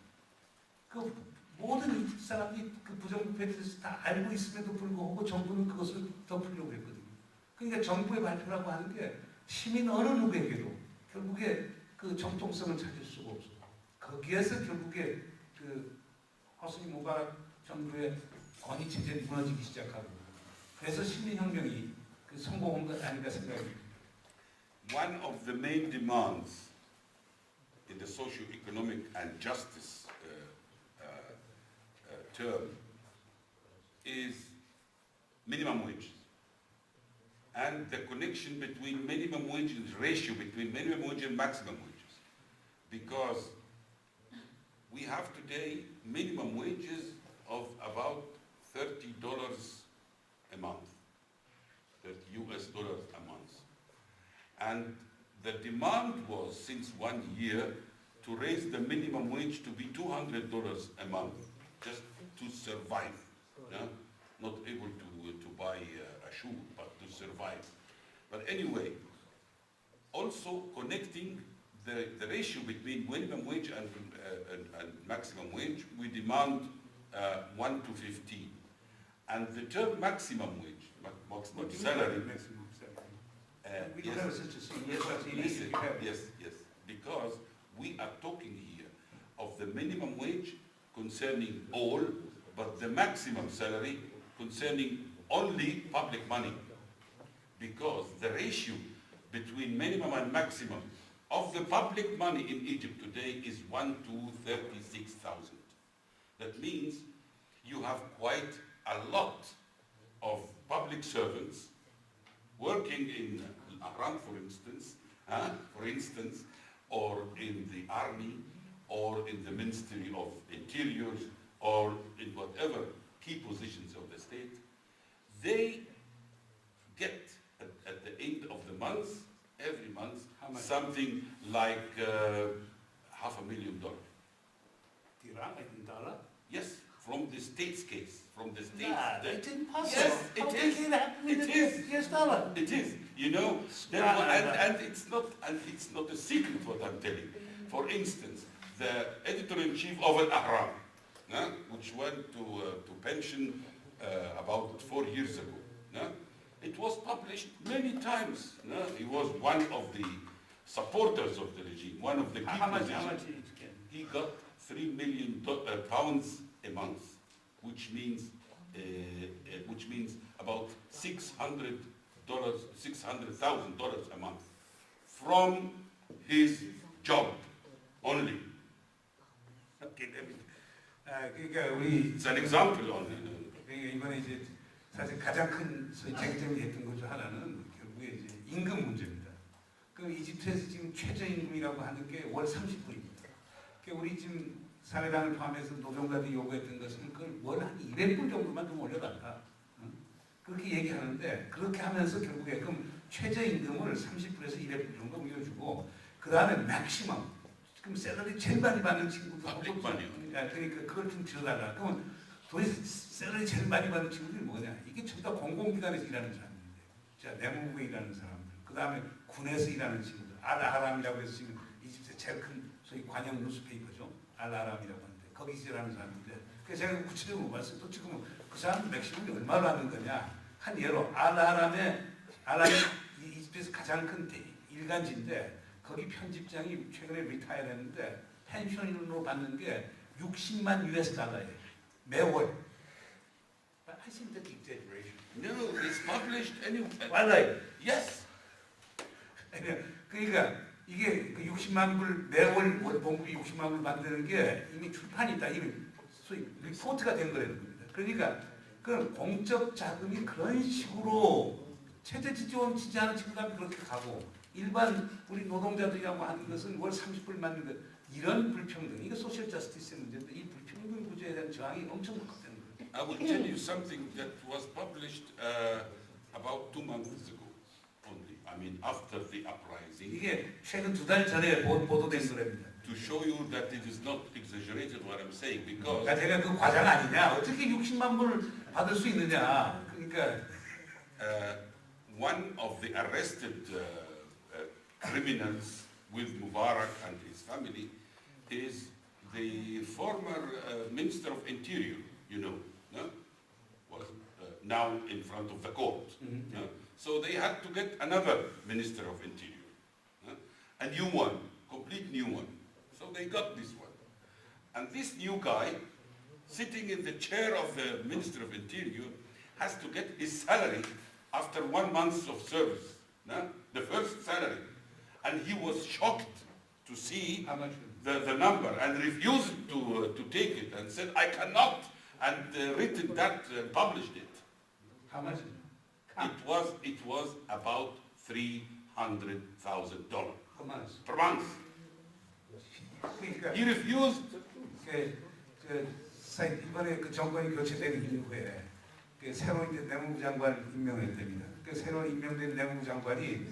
그 모든 이집트 사람들이 그 부정부패에 대해서 다 알고 있음에도 불구하고 정부는 그것을 덮으려고 했거든요. 그러니까 정부의 발표라고 하는 게 시민 어느 누구에게도 결국에 그 정통성을 찾을 수가 없어요. 거기에서 결국에 그 호스니 무바락 정부의 권위 체제는 무너지기 시작하고 그래서 시민혁명이 그 성공한 것 아닌가 생각합니다. One of the main demands in the socio-economic and justice term is minimum wages. And the connection between minimum wages, ratio between minimum wage and maximum wages. Because we have today minimum wages of about $30 a month, $30 US a month. And the demand was, since 1 year, to raise the minimum wage to be $200 a month, just to survive. Yeah? Not able to buy a shoe, but to survive. But anyway, also connecting the ratio between minimum wage and maximum wage, we demand 1 to 15. And the term maximum wage, maximum salary, We don't have such a thing. yes, because we are talking here of the minimum wage concerning all, but the maximum salary concerning only public money. Because the ratio between minimum and maximum of the public money in Egypt today is 1 to 36,000. That means you have quite a lot of public servants working in Iran, for instance, or in the army, or in the Ministry of Interior, or in whatever key positions of the state, they get at the end of the month, every month, something like $500,000. Dirham in dollar? Yes, from the state's case, from the state. Nah, it's impossible. Yes, it How is. can it happen It with is. the US dollar? It is, you know, and it's not a secret what I'm telling. For instance, the editor-in-chief of Al-Ahram, which went to pension about 4 years ago. It was published many times. He was one of the supporters of the regime, one of the key How much positions. did it get? He got £3 million a month, which means about $600,000 a month from his job only. Okay, 그러니까 우리 It's an example only. 그러니까 이번에 이제 사실 가장 큰 소위 쟁점이 됐던 것 중 하나는 결국에 이제 임금 문제입니다. 그 이집트에서 지금 최저임금이라고 하는 게 월 30불입니다. 그러니까 우리 지금 사회당을 포함해서 노동자들이 요구했던 것은 그걸 월 한 200불 정도만 좀 올려달라. 그렇게 얘기하는데 그렇게 하면서 결국에 그럼 최저임금을 30불에서 200불 정도 올려주고 그 다음에 맥시멈 그럼 샐러리 제일 많이 받는 친구들 그러니까 그걸 좀 들어달라. 그러면 도대체 샐러리 제일 많이 받는 친구들이 뭐냐? 이게 전부 다 공공기관에서 일하는 사람인데, 자 내무부에 일하는 사람들, 그 다음에 군에서 일하는 친구들, 알아람이라고 해서 지금 이집트의 제일 큰 소위 관영 뉴스페이퍼죠, 알아람이라고 하는데 거기서 일하는 사람인데, 그래서 제가 구체적으로 물어봤어요. 또 지금 그 사람 맥시멈이 얼마로 하는 거냐? 한 예로 알아람이 이집트에서 가장 큰 일간지인데. 거기 편집장이 최근에 리타이어 했는데 펜션으로 받는 게 $60만 US예요. 매월. But I think that's exaggeration. No, it's published anyway. 맞아요. Yes. 그러니까 이게 그 60만 불 매월 봉급이 60만 불 만드는 게 이미 출판이 있다. 이미 소위 리포트가 된 거라는 겁니다. 그러니까 그 공적 자금이 그런 식으로 최대 지원 지지하는 친구들이 그렇게 가고 일반 우리 노동자들이라고 하는 것은 월 30불 받는 것 이런 불평등 이거 소셜 저스티스의 문제인데 이 불평등 구조에 대한 저항이 엄청 극대는 거죠. I will tell you something that was published about 2 months ago only. I mean, after the uprising. 이게 최근 2달 전에 보도된 거랍니다. To show you that it is not exaggerated what I'm saying, because 그러니까 제가 그 과장 아니냐? 어떻게 60만 불 받을 수 있느냐? 그러니까 one of the arrested criminals with Mubarak and his family is the former Minister of Interior, you know, no? Was now in front of the court. Mm-hmm. No? So they had to get another Minister of Interior, no? A new one, complete new one. So they got this one. And this new guy, sitting in the chair of the Minister of Interior, has to get his salary after 1 month of service, no? The first salary. And he was shocked to see how much? the number and refused to take it and said, I cannot, and written that and published it. How much? It was about $300,000 per month. per month. 그러니까 He refused. 이번에 그 정권이 교체된 이후에 그 새로운 이제 내무부 장관 임명을 됩니다. 그 새로 임명된 내무부 장관이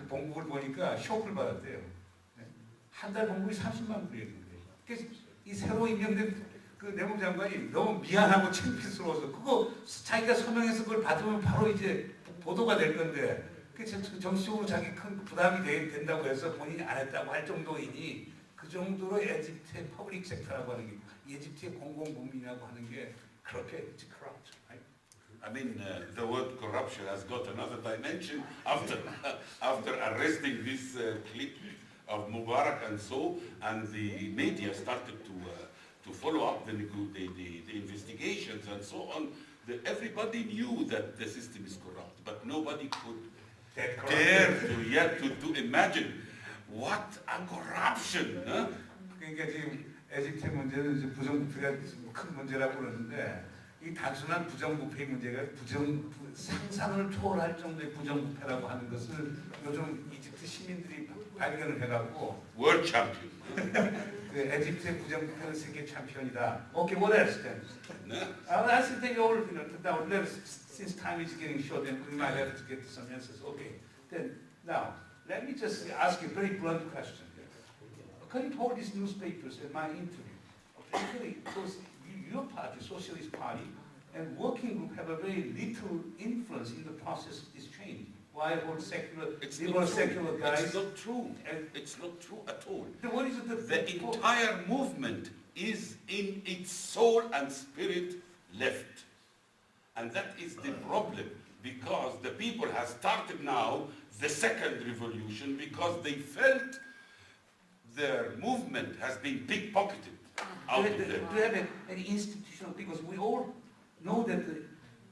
봉급을 보니까 쇼크를 받았대요. 한 달 봉급이 30만 불이에요. 그래서 이 새로 임명된 그 내무부 장관이 너무 미안하고 창피스러워서 그거 자기가 서명해서 그걸 받으면 바로 이제 보도가 될 건데 그 정치적으로 자기 큰 부담이 된다고 해서 본인이 안 했다고 할 정도이니 그 정도로 에집트의 퍼블릭 섹터라고 하는 게 에집트의 공공부문이라고 하는 게 그렇게 corrupt. I mean, the word corruption has got another dimension after arresting this clique of Mubarak and so, and the media started to follow up the investigations and so on. Everybody knew that the system is corrupt, but nobody could dare to imagine what a corruption. 그러니까 지금 에집트 문제는 이제 부정부패가 큰 문제라고 그러는데 이 단순한 부정부패의 문제가 상상을 초월할 정도의 부정부패라고 하는 것을 요즘 이집트 시민들이 발견을 해갖고 World champion. 그 에집트의 부정부패는 세계 챔피언이다. Okay, what else then? No? I think all, now since time is getting short and we might have to get to some answers. Okay, then now let me just ask you a very blunt question. According to all these newspapers and my interview, particularly those your party, Socialist Party, and working group have a very little influence in the process of this change. Why all secular, liberal secular guys? It's not true. It's not true at all. Then what is it The entire movement is in its soul and spirit left. And that is the problem, because the people have started now the second revolution because they felt their movement has been pickpocketed out of them. Do you have any institutional, because we all know that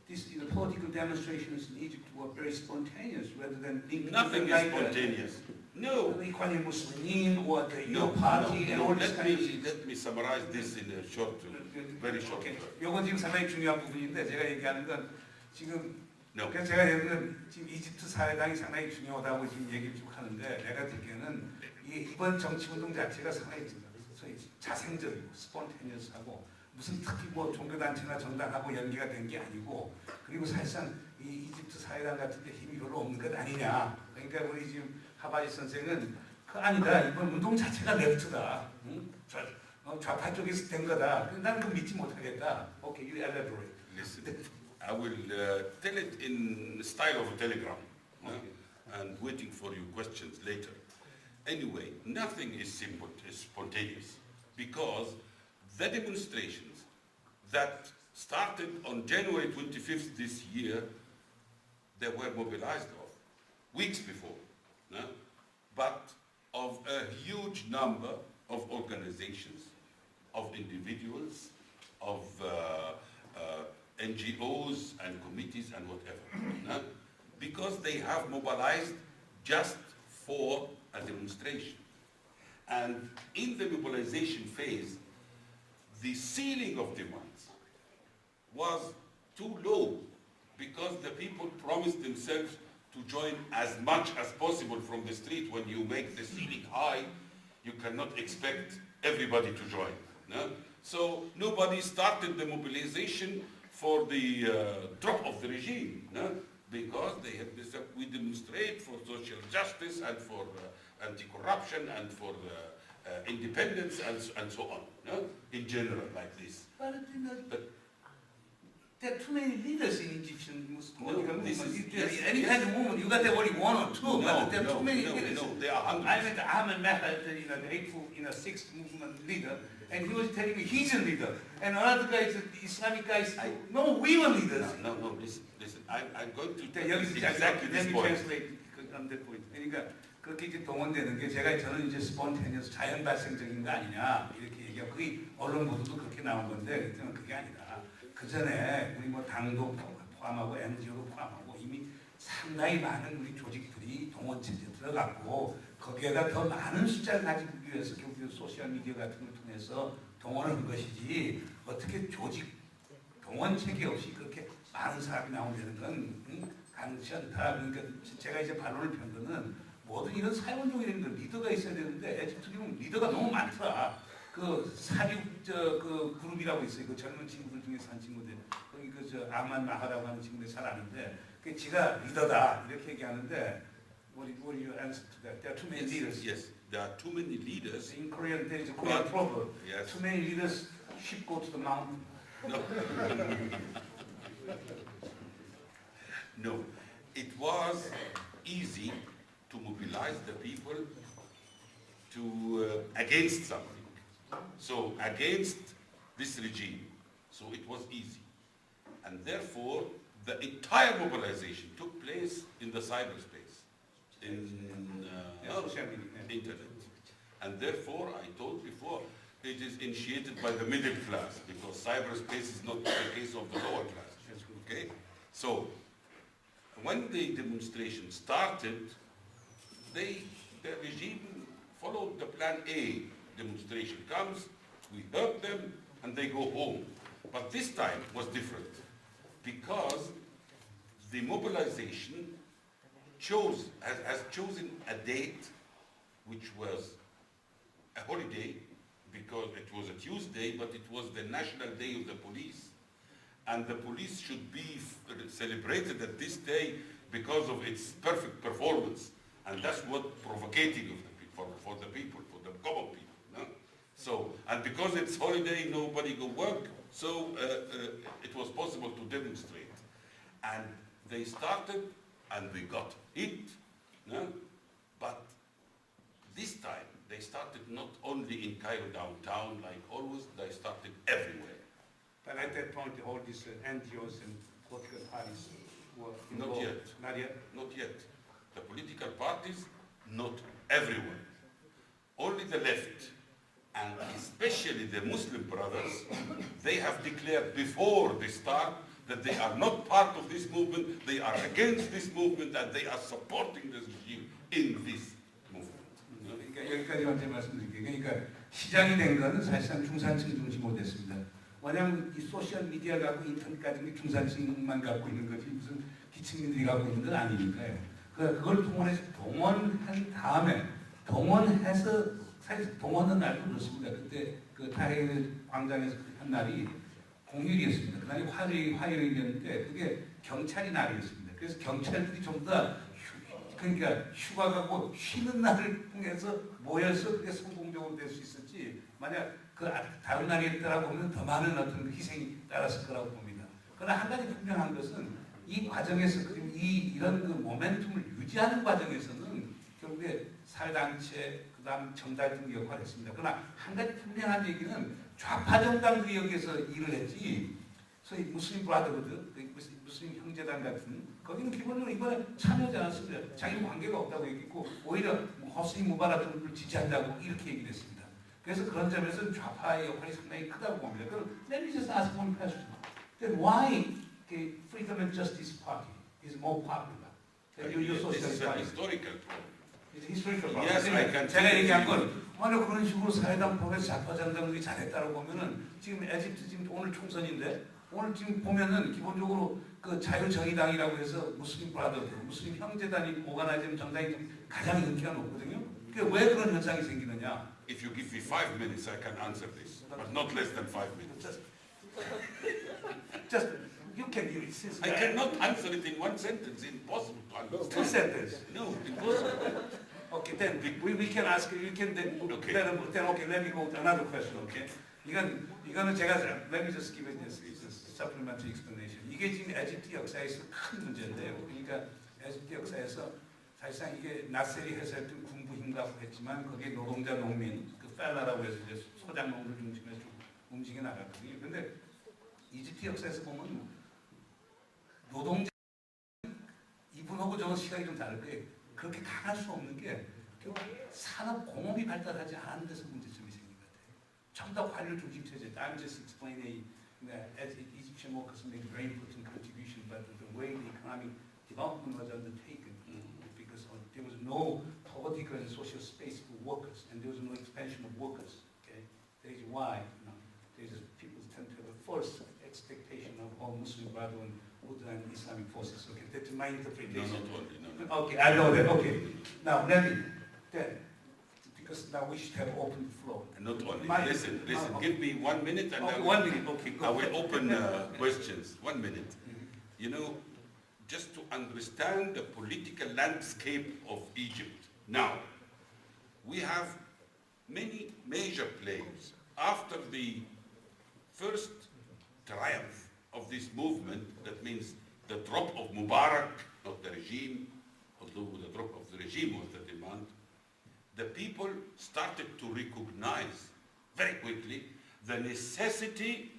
these political demonstrations in Egypt were very spontaneous rather than linked Nothing to is spontaneous. No. the Ikhwan Muslimin or the No, party and all this kind of let me summarize this in a short, very short. Okay. 이건 지금 상당히 중요한 부분인데 제가 얘기하는 건 지금 No. 그래서 제가 얘기하는 지금 이집트 사회당이 상당히 중요하다고 지금 얘기를 쭉 하는데 내가 듣기에는 이번 정치운동 자체가 상당히 소위 자생적이고 스폰테니어스하고 무슨 특히 뭐 종교단체나 정당하고 연계가 된 게 아니고 그리고 사실상 이 이집트 사회당 같은 데 힘이 별로 없는 것 아니냐. 그러니까 우리 지금 하바지 선생은 그 아니다. 이번 운동 자체가 레프트다. 응? 좌파 쪽에서 된 거다. 나는 그 믿지 못하겠다. Okay, you elaborate. Listen, I will tell it in style of a telegram, and waiting for your questions later. Anyway, nothing is simple, is spontaneous, because the demonstrations that started on January 25th this year, they were mobilized of weeks before, no? But of a huge number of organizations, of individuals, of NGOs and committees and whatever, no? Because they have mobilized just for a demonstration. And in the mobilization phase, the ceiling of demands was too low because the people promised themselves to join as much as possible from the street. When you make the ceiling high, you cannot expect everybody to join. No? So nobody started the mobilization for the drop of the regime, no? Because they had this, we demonstrate for social justice and for anti-corruption and for independence and so on, no? In general, like this. But there are too many leaders in Egyptian Muslim movement. Any kind of movement, you got there only one or two, but there are too many leaders. No, there are hundreds. I met Ahmed Mahad, the hateful, sixth movement leader, and he was telling me he's a leader, and another guy is an Islamic guy. No, we were leaders. No, listen. I'm going to tell 여기 you exactly let this me point. translate on that point. 그러니까 그렇게 이제 동원되는 게 저는 이제 스폰테니어스 자연 발생적인 거 아니냐 이렇게 얘기하고 그게 언론 보도도 그렇게 나온 건데 저는 그게 아니다. 그 전에 우리 뭐 당도 포함하고 NGO도 포함하고 이미 상당히 많은 우리 조직들이 동원체제에 들어갔고 거기에다 더 많은 숫자를 가지고 위해서 결국 소셜 미디어 같은 걸 통해서 동원을 한 것이지 어떻게 조직 동원 체계 없이 그렇게 많은 사람이 나온다는 건 가능치 않다. 그러니까 제가 이제 반론을 편 거는 모든 이런 사회운동이라는 건 리더가 있어야 되는데 에집트 경우는 리더가 너무 많더라. 그 사륙 그 그룹이라고 있어요. 그 젊은 친구들 중에서 한 친구들 거기 그 아만 마하라고 하는 친구들 잘 아는데 그 지가 리더다 이렇게 얘기하는데 what is your answer to that? There are too many leaders. Yes, there are too many leaders. In Korean there is a Korean proverb. Yes. Too many leaders, sheep go to the mountain. No, it was easy to mobilize the people to against something. So against this regime. So it was easy. And therefore, the entire mobilization took place in the cyberspace, in social media. internet. And therefore, I told before, it is initiated by the middle class, because cyberspace is not the case of the lower class. Okay? So, when the demonstration started, the regime followed the plan A. Demonstration comes, we help them, and they go home. But this time was different because the mobilization has chosen a date which was a holiday because it was a Tuesday, but it was the National Day of the Police. And the police should be celebrated at this day because of its perfect performance. And that's what provocating for the people, for the common people. No? So, and because it's holiday, nobody go work, so it was possible to demonstrate. And they started, and we got hit. No? But this time, they started not only in Cairo downtown, like always, they started everywhere. But at that point, all these NGOs and political parties were Not involved. yet. Not yet? Not yet. The political parties, not everywhere. Only the left, and especially the Muslim brothers, they have declared before they start that they are not part of this movement, they are against this movement, and they are supporting this regime in this movement. 그러니까 여기까지만 제 말씀드릴게요. 그러니까 시작이 된 거는 사실상 중산층 중심으로 됐습니다. 왜냐하면 이 소셜 미디어 갖고 인터넷 가진 게 중산층만 갖고 있는 거지 무슨 기층민들이 갖고 있는 건 아니니까요. 그걸 동원한 다음에 동원해서 사실 동원은 날도 그렇습니다. 그때 그 타헤르 광장에서 한 날이 공휴일이었습니다. 그날이 화요일이었는데 그게 경찰이 날이었습니다. 그래서 경찰들이 전부 다 그러니까 휴가 가고 쉬는 날을 통해서 모여서 그게 성공적으로 될 수 있었지. 만약 그 다른 날이었더라고 보면 더 많은 어떤 그 희생이 따랐을 거라고 봅니다. 그러나 한 가지 분명한 것은 이 과정에서 이런 그 모멘텀을 유지하는 과정에서는 결국에 사회단체 그다음 정당 등이 역할을 했습니다. 그러나 한 가지 분명한 얘기는 좌파 정당들이 여기에서 일을 했지. 소위 무슬림 브라더후드, 무슬림 형제단 같은 거기는 기본적으로 이번에 참여하지 않았습니다. 자기는 관계가 없다고 얘기했고 오히려 허스니 무바라크를 지지한다고 이렇게 얘기를 했습니다. 그래서 그런 점에서 좌파의 역할이 상당히 크다고 봅니다. 그럼 let me just ask one question. Then why the Freedom and Justice Party is more popular than your This Socialist is a Party? historical problem. It's historical problem. Yes, I can 제가 tell 얘기한 you. 건 만약 그런 식으로 사회당 법에서 좌파 정당들이 잘했다고 보면은 지금 에집트 지금 오늘 총선인데 오늘 지금 보면은 기본적으로 그 자유정의당이라고 해서 무슬림 브라더드, 무슬림 형제단이 오가나이즘 정당이 가장 인기가 높거든요. 그게 왜 그런 현상이 생기느냐? If you give me 5 minutes, I can answer this, but not less than 5 minutes. Just you can do it. Since I cannot answer it in one sentence. Impossible to understand. 2 sentences. No, impossible. Okay, then we can ask. You can then Okay. then okay. Let me go to another question. Okay. 이거는 제가 let me just give it this supplementary explanation. 이게 지금 에집트 역사에서 큰 문제인데요. 그러니까 에집트 역사에서 사실상 이게 나세리 해설했던 군부 힘과고 했지만 거기에 노동자 농민 그 펠라라고 해서 이제 소작농들 중심으로 쭉 움직여 나갔거든요. 근데 이집트 역사에서 보면 노동자 이분하고 저는 시각이 좀 다를 거예요. 그렇게 강할 수 없는 게 결국 산업 공업이 발달하지 않은 데서 문제점이 생긴 것 같아요. 전부 다 관료 중심 체제. I'm just explaining that as Egyptian workers made a very important contribution, but the way the economic development was undertaken, because there was no political and social space for workers, and there was no expansion of workers. Okay, that is why people tend to have a false expectation of all Muslim Brotherhood and Islamic forces. Okay, that's my No, interpretation. not only. No, no. Okay, I know that. Okay, now let me then, because now we should have open floor. Not only. My- Listen. okay. Give me 1 minute and Okay, I 1 minute. Okay, go. will open questions. 1 minute. You know, just to understand the political landscape of Egypt. Now, we have many major players. After the first triumph of this movement, that means the drop of Mubarak, not the regime, although the drop of the regime was the demand, the people started to recognize very quickly the necessity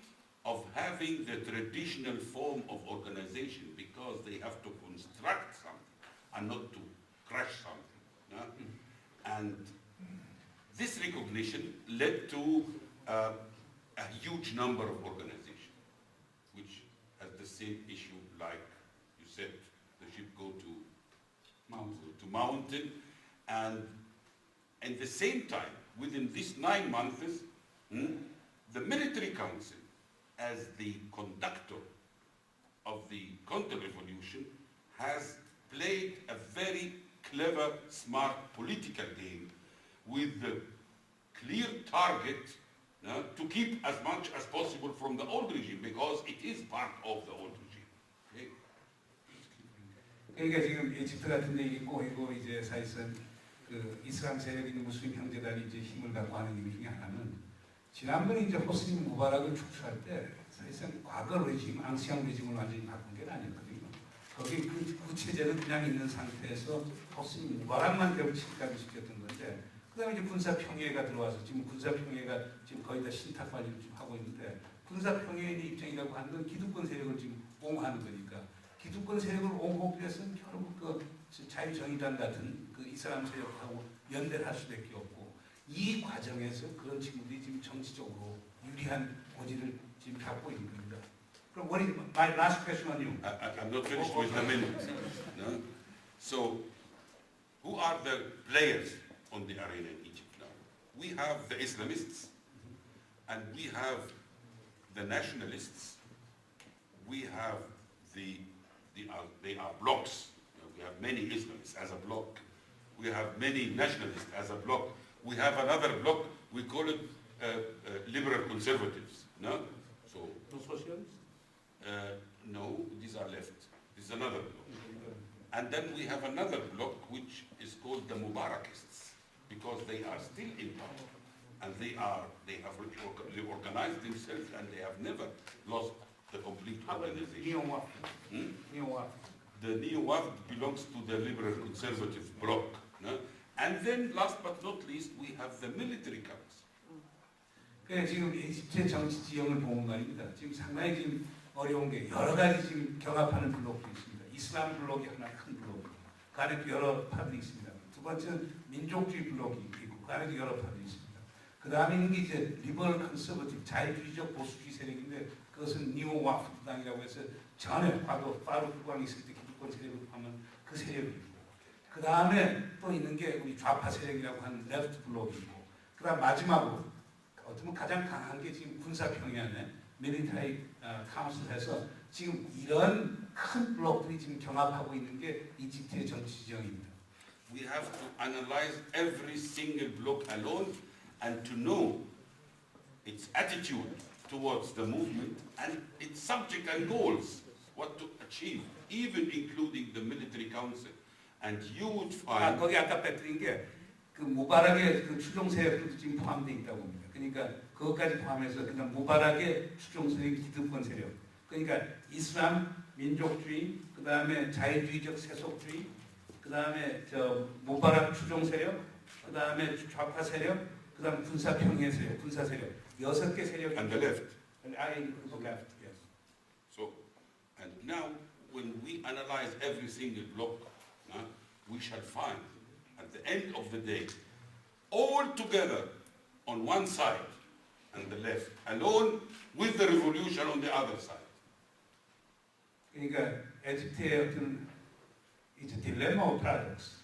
of having the traditional form of organization because they have to construct something and not to crush something. Yeah? And this recognition led to a huge number of organizations, which has the same issue like you said, the ship go to mountain, and at the same time, within these 9 months, the military council as the conductor of the counter-revolution, has played a very clever, smart political game with the clear target to keep as much as possible from the old regime, because it is part of the old regime. Okay? 그러니까 지금 이집트 같은 데 꼬이고 이제 사실상 그 이슬람 세력인 무슬림 형제단이 이제 힘을 갖고 하는 이유 중에 하나는 지난번에 이제 호스니 무바락을 축출할 때 사실상 과거 레짐, 앙시앙 레짐을 완전히 바꾼 게 아니었거든요. 거기 그 체제는 그냥 있는 상태에서 호스니 무바락만 결치까지 시켰던 건데, 그다음에 이제 군사 평예가 들어와서 지금 군사 평예가 지금 거의 다 신탁 관리를 지금 하고 있는데, 군사 평예의 입장이라고 하는 건 기득권 세력을 지금 옹호하는 거니까, 기득권 세력을 옹호하기 위해서는 결국 그 자유정의당 같은 그 이슬람 세력하고 연대를 할 수밖에 없고, 이 과정에서 그런 친구들이 지금 정치적으로 유리한 고지를 지금 잡고 있는 겁니다. 그럼 what is my last question on you? I'm not finished with the minute. No? So, who are the players on the arena in Egypt now? We have the Islamists, and we have the nationalists. We have they are blocks. We have many Islamists as a block. We have many nationalists as a block. We have another block. We call it liberal conservatives. No, so No socialists? no, these are left. This is another block. And then we have another block which is called the Mubarakists, because they are still in power, and they have organized themselves, and they have never lost the complete How about the organization. Neo-Wafd? Neo-Wafd. The Neo-Wafd belongs to the liberal conservative bloc. No? And then last but not least, we have the military camps. 그러니까 지금 이집트의 정치 지형을 보면 말입니다. 지금 상당히 지금 어려운 게 여러 가지 지금 경합하는 블록도 있습니다. 이슬람 블록이 하나 큰 블록이고, 그 안에 여러 파들이 있습니다. 두 번째는 민족주의 블록이 있고, 그 안에도 여러 파들이 있습니다. 그 다음에 있는 게 이제 리버럴 컨서버티브, 자유주의적 보수주의 세력인데, 그것은 니오-와프드 당이라고 해서 전에 과거 파루크 국왕이 있을 때 기득권 세력을 하면 그 세력이고, 그 다음에 또 있는 게 우리 좌파 세력이라고 하는 레프트 블록이 있고, 그 다음 마지막으로 어쩌면 가장 강한 게 지금 군사평양에 밀리터리 카운슬에서 지금 이런 큰 블록들이 지금 경합하고 있는 게 이집트의 정치 지형입니다. We have to analyze every single bloc alone and to know its attitude towards the movement and its subject and goals, what to achieve, even including the military council. And you would find... 거기 아까 빼뜨린 게 그 무바락의 그 추종 세력도 지금 포함되어 있다고 봅니다. 그러니까 그것까지 포함해서 그냥 무바락의 추종 세력, 기득권 세력. 그러니까 이슬람, 민족주의, 그 다음에 자유주의적 세속주의, 그 다음에 무바락 추종 세력, 그 다음에 좌파 세력, 그 다음 군사 평해 세력, 군사 세력. 6개 세력이. And the left. And I include the left, yes. So, and now when we analyze every single bloc, we shall find at the end of the day, all together on one side and the left, alone with the revolution on the other side. 그러니까 에집트의 어떤 it's a dilemma or paradox.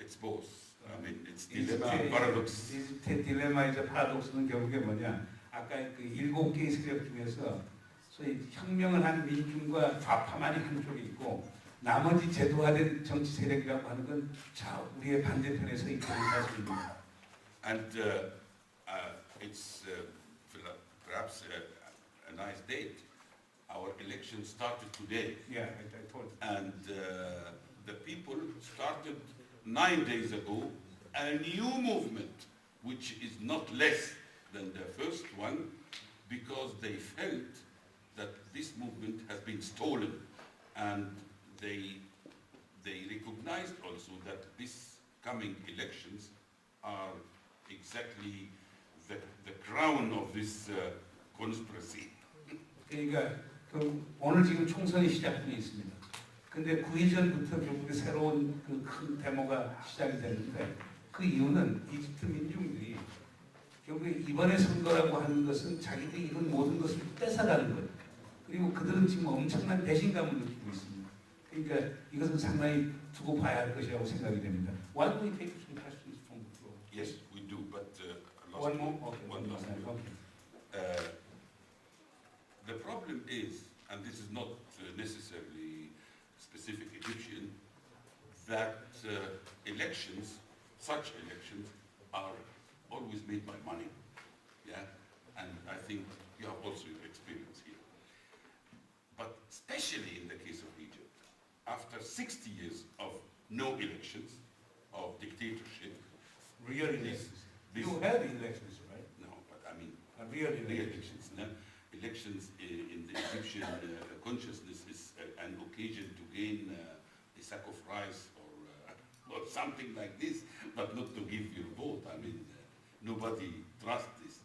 It's both. I mean, it's dilemma and paradox. 이집트의 딜레마이자 파라독스는 결국에 뭐냐? 아까 그 7개의 세력 중에서 소위 혁명을 한 민중과 좌파만이 한쪽에 있고, 나머지 제도화된 정치 세력이라고 하는 건 우리의 반대편에 서 있다는 사실입니다. And it's perhaps a nice date. Our election started today. Yeah, I told you. And the people started 9 days ago a new movement, which is not less than the first one, because they felt that this movement has been stolen, and they recognized also that these coming elections are exactly the crown of this conspiracy. 그러니까 오늘 지금 총선이 시작되어 있습니다. 근데 9일 전부터 결국에 새로운 그 큰 데모가 시작이 됐는데, 그 이유는 이집트 민중들이 결국에 이번에 선거라고 하는 것은 자기들이 이룬 모든 것을 뺏어가는 거예요. 그리고 그들은 지금 엄청난 배신감을 느끼고 있습니다. 그러니까 이것은 상당히 두고 봐야 할 것이라고 생각이 됩니다. Why don't we take some questions from the floor? Yes, we do, but One more? Okay. one last. Okay. problem is, and this is not necessarily specific Egyptian, that elections, such elections, are always made by money. Yeah, and I think you have also your experience here. But especially in the case of Egypt, after 60 years of no elections, of dictatorship, Real elections. You have elections, right? no, but I mean, Real real elections. elections. No? Elections in the Egyptian consciousness is an occasion to gain a sack of rice or something like this, but not to give your vote. I mean, nobody trusts this.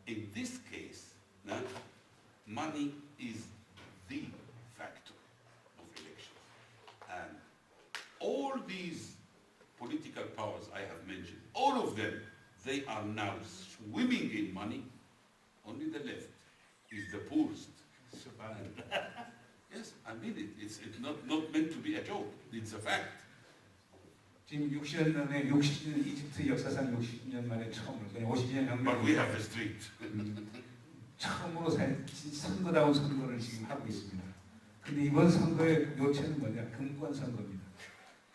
In this case, no, money is the factor of elections. And all these political powers I have mentioned, all of them, they are now swimming in money. Only the left is the poorest. Yes, I mean it. It's not meant to be a joke. It's a fact. 지금 60년 만에 60년 이집트 역사상 60년 만에 처음으로 그냥 50년 But we 혁명 have the street. 처음으로 선거다운 선거를 지금 하고 있습니다. 근데 이번 선거의 요체는 뭐냐? 금권 선거입니다.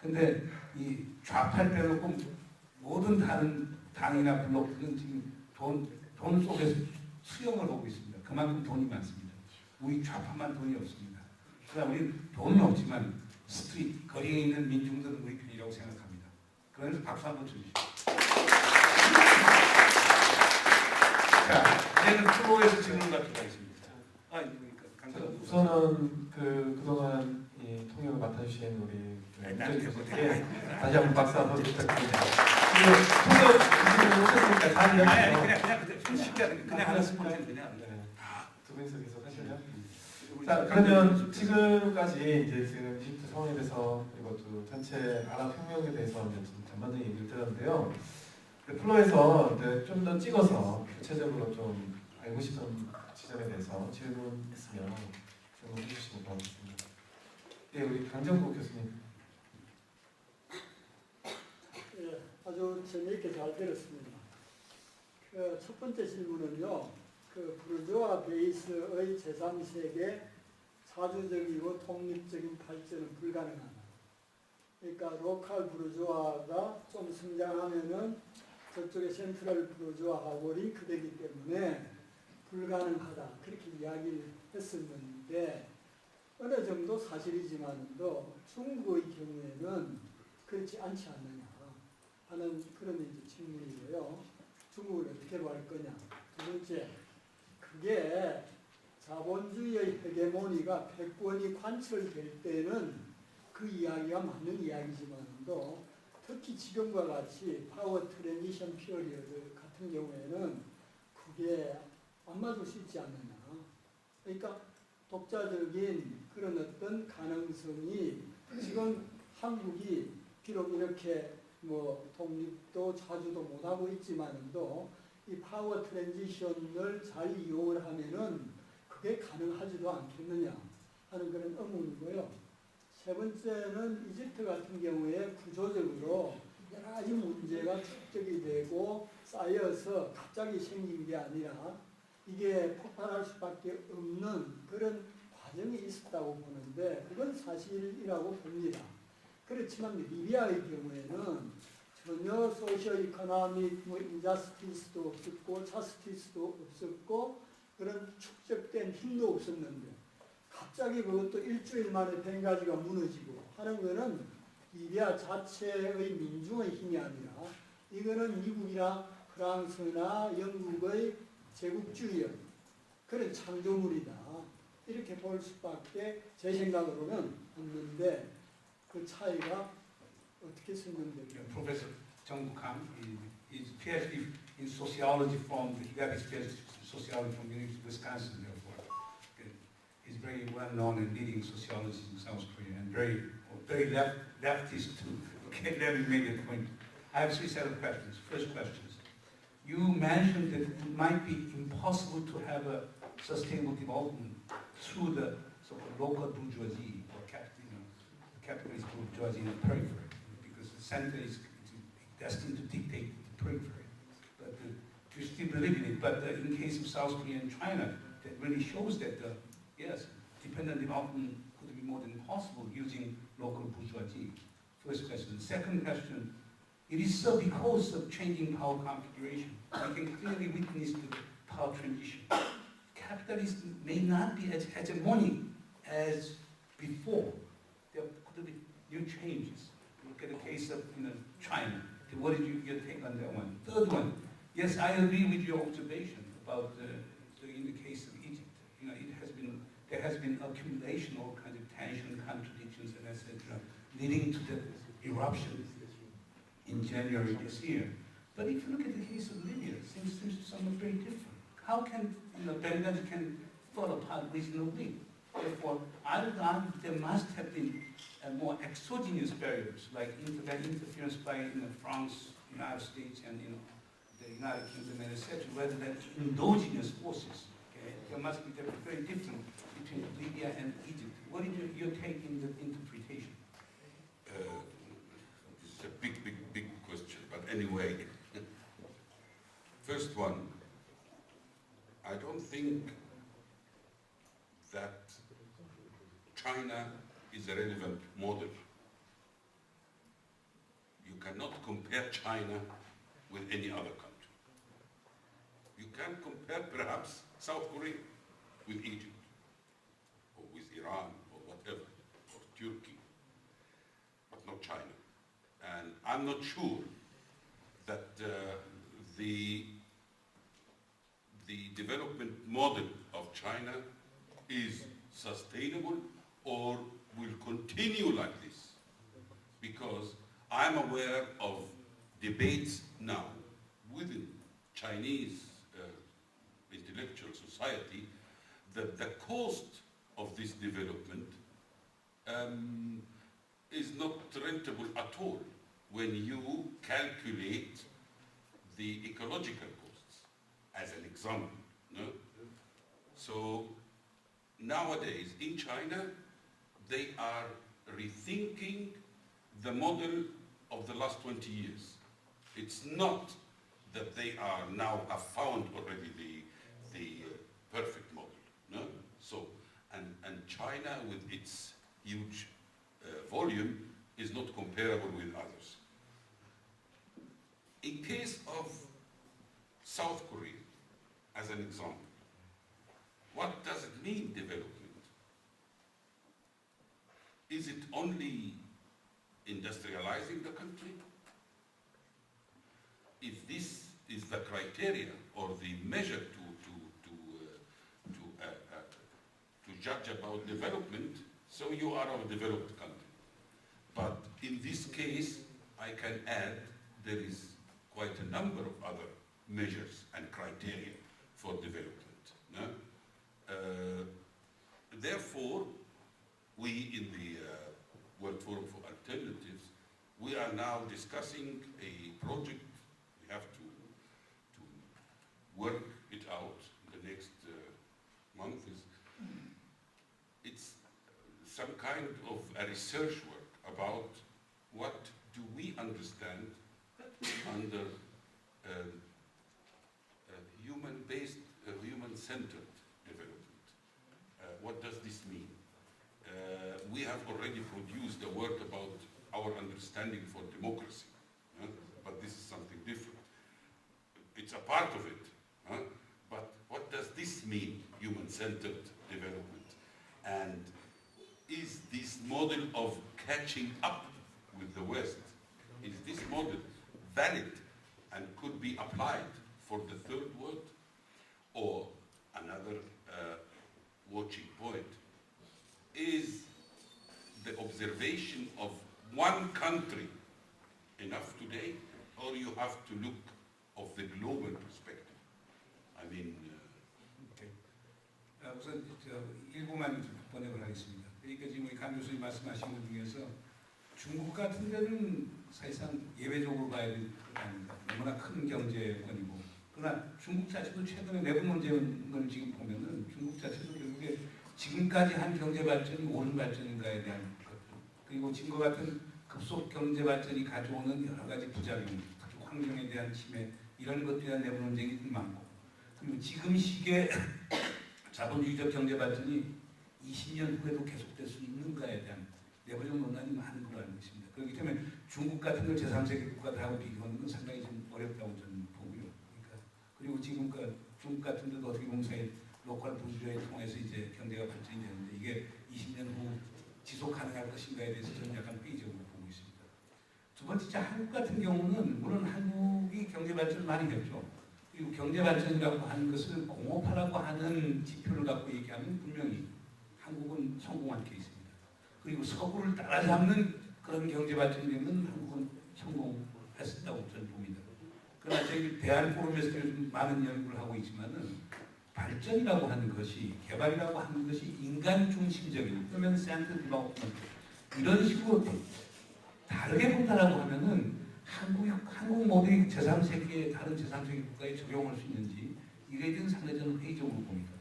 근데 이 좌파를 빼놓고 모든 다른 당이나 블록들은 지금 돈 속에서 수용을 하고 있습니다. 그만큼 돈이 많습니다. 우리 좌파만 돈이 없습니다. 그러나 우리는 돈은 없지만 스트리트, 거리에 있는 민중들은 우리 편이라고 생각합니다. 그래서 박수 한번 주시죠. 자, 이제는 프로에서 질문 같은 거 있습니다. 우선은 그동안 이 통역을 맡아주신 우리 나한테 교수님께 다시 한번 박수 한번 부탁드립니다. 통역 오셨으니까 잘 이야기해서 그냥 쉽게 하는 그냥 하는 스포츠는 그냥. 두 분이서 계속 하시죠. 자, 그러면 지금까지 이제 지금 이집트 상황에 대해서 그리고 또 전체 아랍 혁명에 대해서 이제 좀 전반적인 얘기를 들었는데요. 플로에서 좀 더 찍어서 구체적으로 좀 알고 싶은 지점에 대해서 질문 있으면 질문해 주시면 고맙겠습니다. 네, 우리 강정국 교수님. 예, 아주 재미있게 잘 들었습니다. 첫 번째 질문은요, 부르주아 베이스의 제3세계 자주적이고 독립적인 발전은 불가능하다. 그러니까 로컬 부르주아가 좀 성장하면은 저쪽에 센트럴 부르주아하고 링크되기 때문에 불가능하다. 그렇게 이야기를 했었는데 어느 정도 사실이지만도 중국의 경우에는 그렇지 않지 않느냐 하는 그런 이제 질문이고요. 중국을 어떻게 할 거냐. 두 번째, 그게 자본주의의 헤게모니가 패권이 관철될 때는 그 이야기가 맞는 이야기지만도 특히 지금과 같이 파워 트랜지션 피어리어드 같은 경우에는 그게 안 맞을 수 있지 않느냐. 그러니까 독자적인 그런 어떤 가능성이 지금 한국이 비록 이렇게 독립도 자주도 못하고 있지만도 이 파워 트랜지션을 잘 이용을 하면은 그게 가능하지도 않겠느냐 하는 그런 의문이고요. 세 번째는 이집트 같은 경우에 구조적으로 여러 가지 문제가 축적이 되고 쌓여서 갑자기 생긴 게 아니라 이게 폭발할 수밖에 없는 그런 과정이 있었다고 보는데 그건 사실이라고 봅니다. 그렇지만 리비아의 경우에는 전혀 소시오 이코노믹 인자스티스도 없었고 자스티스도 없었고 그런 축적된 힘도 없었는데 갑자기 그것도 일주일 만에 벵가지가 무너지고 하는 거는 리비아 자체의 민중의 힘이 아니라 이거는 미국이나 프랑스나 영국의 제국주의의 그런 창조물이다. 이렇게 볼 수밖에 제 생각으로는 없는데 그 차이가 어떻게 설명될까요? Professor 정국함 is PhD in sociology from he got his PhD in sociology from University of Wisconsin. Therefore, he's very well known in leading sociologists in South Korea and very leftist too. Okay, let me make a point. I have three set of questions. First questions. You mentioned that it might be impossible to have a sustainable development through the so-called local bourgeoisie or capitalist bourgeoisie in the periphery, because the center is destined to dictate the periphery. But you still believe in it. But in the case of South Korea and China, that really shows that Yes, dependent development could be more than possible using local bourgeoisie. First question. Second question, it is so because of changing power configuration. We can clearly witness the power transition. Capitalism may not be as hegemonic as before. There could be new changes. Look at the case of China. What did your take on that one? Third one, yes, I agree with your observation about in the case of Egypt. There has been accumulation of all kinds of tension, contradictions, and etc., leading to the eruption in January this year. But if you look at the case of Libya, things seem somewhat very different. How can Benghazi can fall apart reasonably? Therefore, I would argue there must have been more exogenous barriers, like interference by France, United States, and the United Kingdom, and etc., rather than endogenous forces. Okay? There must be very different between Libya and Egypt. What is your take in the interpretation? It's a big question, but anyway. First one, I don't think that China is a relevant model. You cannot compare China with any other country. You can compare perhaps South Korea with Egypt, or with Iran, or whatever, or Turkey, but not China. And I'm not sure that the development model of China is sustainable or will continue like this, because I'm aware of debates now within Chinese intellectual society that the cost of this development is not rentable at all when you calculate the ecological costs, as an example. No? So nowadays in China, they are rethinking the model of the last 20 years. It's not that they are now have found already the perfect model. No? So, and China with its huge volume is not comparable with others. In case of South Korea, as an example, what does it mean, development? Is it only industrializing the country? If this is the criteria or the measure to judge about development, so you are a developed country. But in this case, I can add there is quite a number of other measures and criteria for development. No? Therefore, we in the World Forum for Alternatives, we are now discussing a project. We have to work it out in the next month. It's some kind of a research work about what do we understand under human-based, human-centered development. What does this mean? We have already produced a work about our understanding for democracy, but this is something different. It's a part of it, but what does this mean, human-centered development? And is this model of catching up with the West, is this model valid and could be applied for the third world? Or another watching point, is the observation of one country enough today, or you have to look of the global perspective? I mean, 우선 일부만 번역을 하겠습니다. 그러니까 지금 우리 강 교수님 말씀하신 것 중에서 중국 같은 데는 사실상 예외적으로 봐야 될 것 아닙니다. 너무나 큰 경제권이고, 그러나 중국 자체도 최근에 내부 문제를 지금 보면은 중국 자체도 결국에 지금까지 한 경제 발전이 옳은 발전인가에 대한 것, 그리고 지금과 같은 급속 경제 발전이 가져오는 여러 가지 부작용, 특히 환경에 대한 침해, 이런 것들에 대한 내부 논쟁이 많고, 그리고 지금 시기에 자본주의적 경제 발전이 20년 후에도 계속될 수 있는가에 대한 내부적 논란이 많은 걸로 알고 있습니다. 그렇기 때문에 중국 같은 걸 제3세계 국가들하고 비교하는 건 상당히 좀 어렵다고 저는 보고요. 그러니까 그리고 지금 중국 같은 데도 어떻게 보면 사실 로컬 부주의를 통해서 이제 경제가 발전이 되는데 이게 20년 후 지속 가능할 것인가에 대해서 저는 약간 회의적으로 보고 있습니다. 두 번째, 한국 같은 경우는 물론 한국이 경제 발전을 많이 했죠. 그리고 경제 발전이라고 하는 것을 공업화라고 하는 지표를 갖고 얘기하면 분명히 한국은 성공한 케이스입니다. 그리고 서구를 따라잡는 그런 경제 발전이 되면 한국은 성공했었다고 저는 봅니다. 그러나 저희 대한 포럼에서 요즘 많은 연구를 하고 있지만은 발전이라고 하는 것이, 개발이라고 하는 것이 인간 중심적인 human centered development 이런 식으로 다르게 본다라고 하면은 한국 모델이 제3세계의 다른 제3세계 국가에 적용할 수 있는지 이에 대한 상당히 저는 회의적으로 봅니다.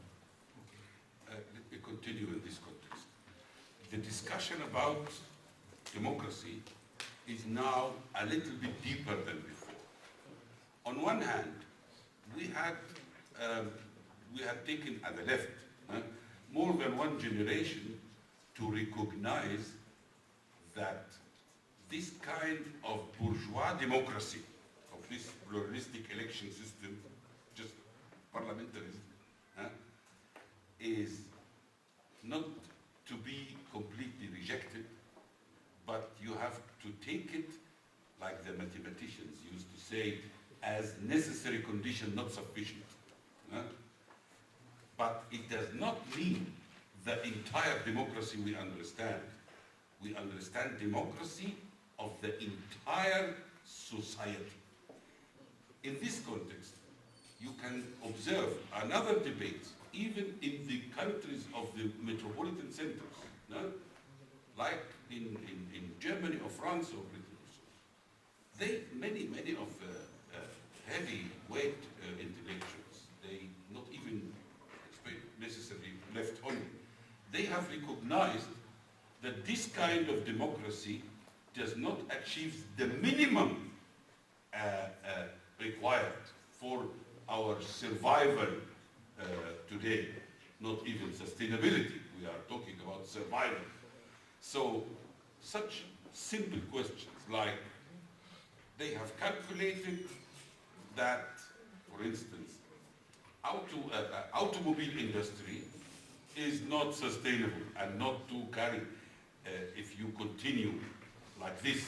Let me continue in this context. The discussion about democracy is now a little bit deeper than before. On one hand, we had taken at the left more than one generation to recognize that this kind of bourgeois democracy, of this pluralistic election system, just parliamentarism, is not to be completely rejected, but you have to take it, like the mathematicians used to say, as necessary condition, not sufficient. But it does not mean the entire democracy we understand. We understand democracy of the entire society. In this context, you can observe another debate, even in the countries of the metropolitan centers, like in Germany or France or Britain or so. Many of heavyweight intellectuals, they not even necessarily left-handed, they have recognized that this kind of democracy does not achieve the minimum required for our survival today, not even sustainability. We are talking about survival. So such simple questions like they have calculated that, for instance, automobile industry is not sustainable and not to carry, if you continue like this,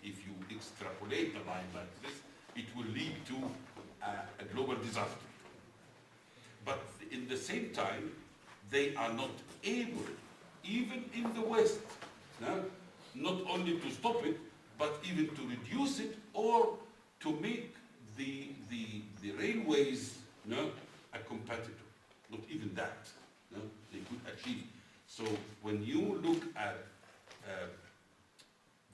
if you extrapolate the line like this, it will lead to a global disaster. But in the same time, they are not able, even in the West, not only to stop it, but even to reduce it or to make the railways a competitor. Not even that they could achieve. So when you look at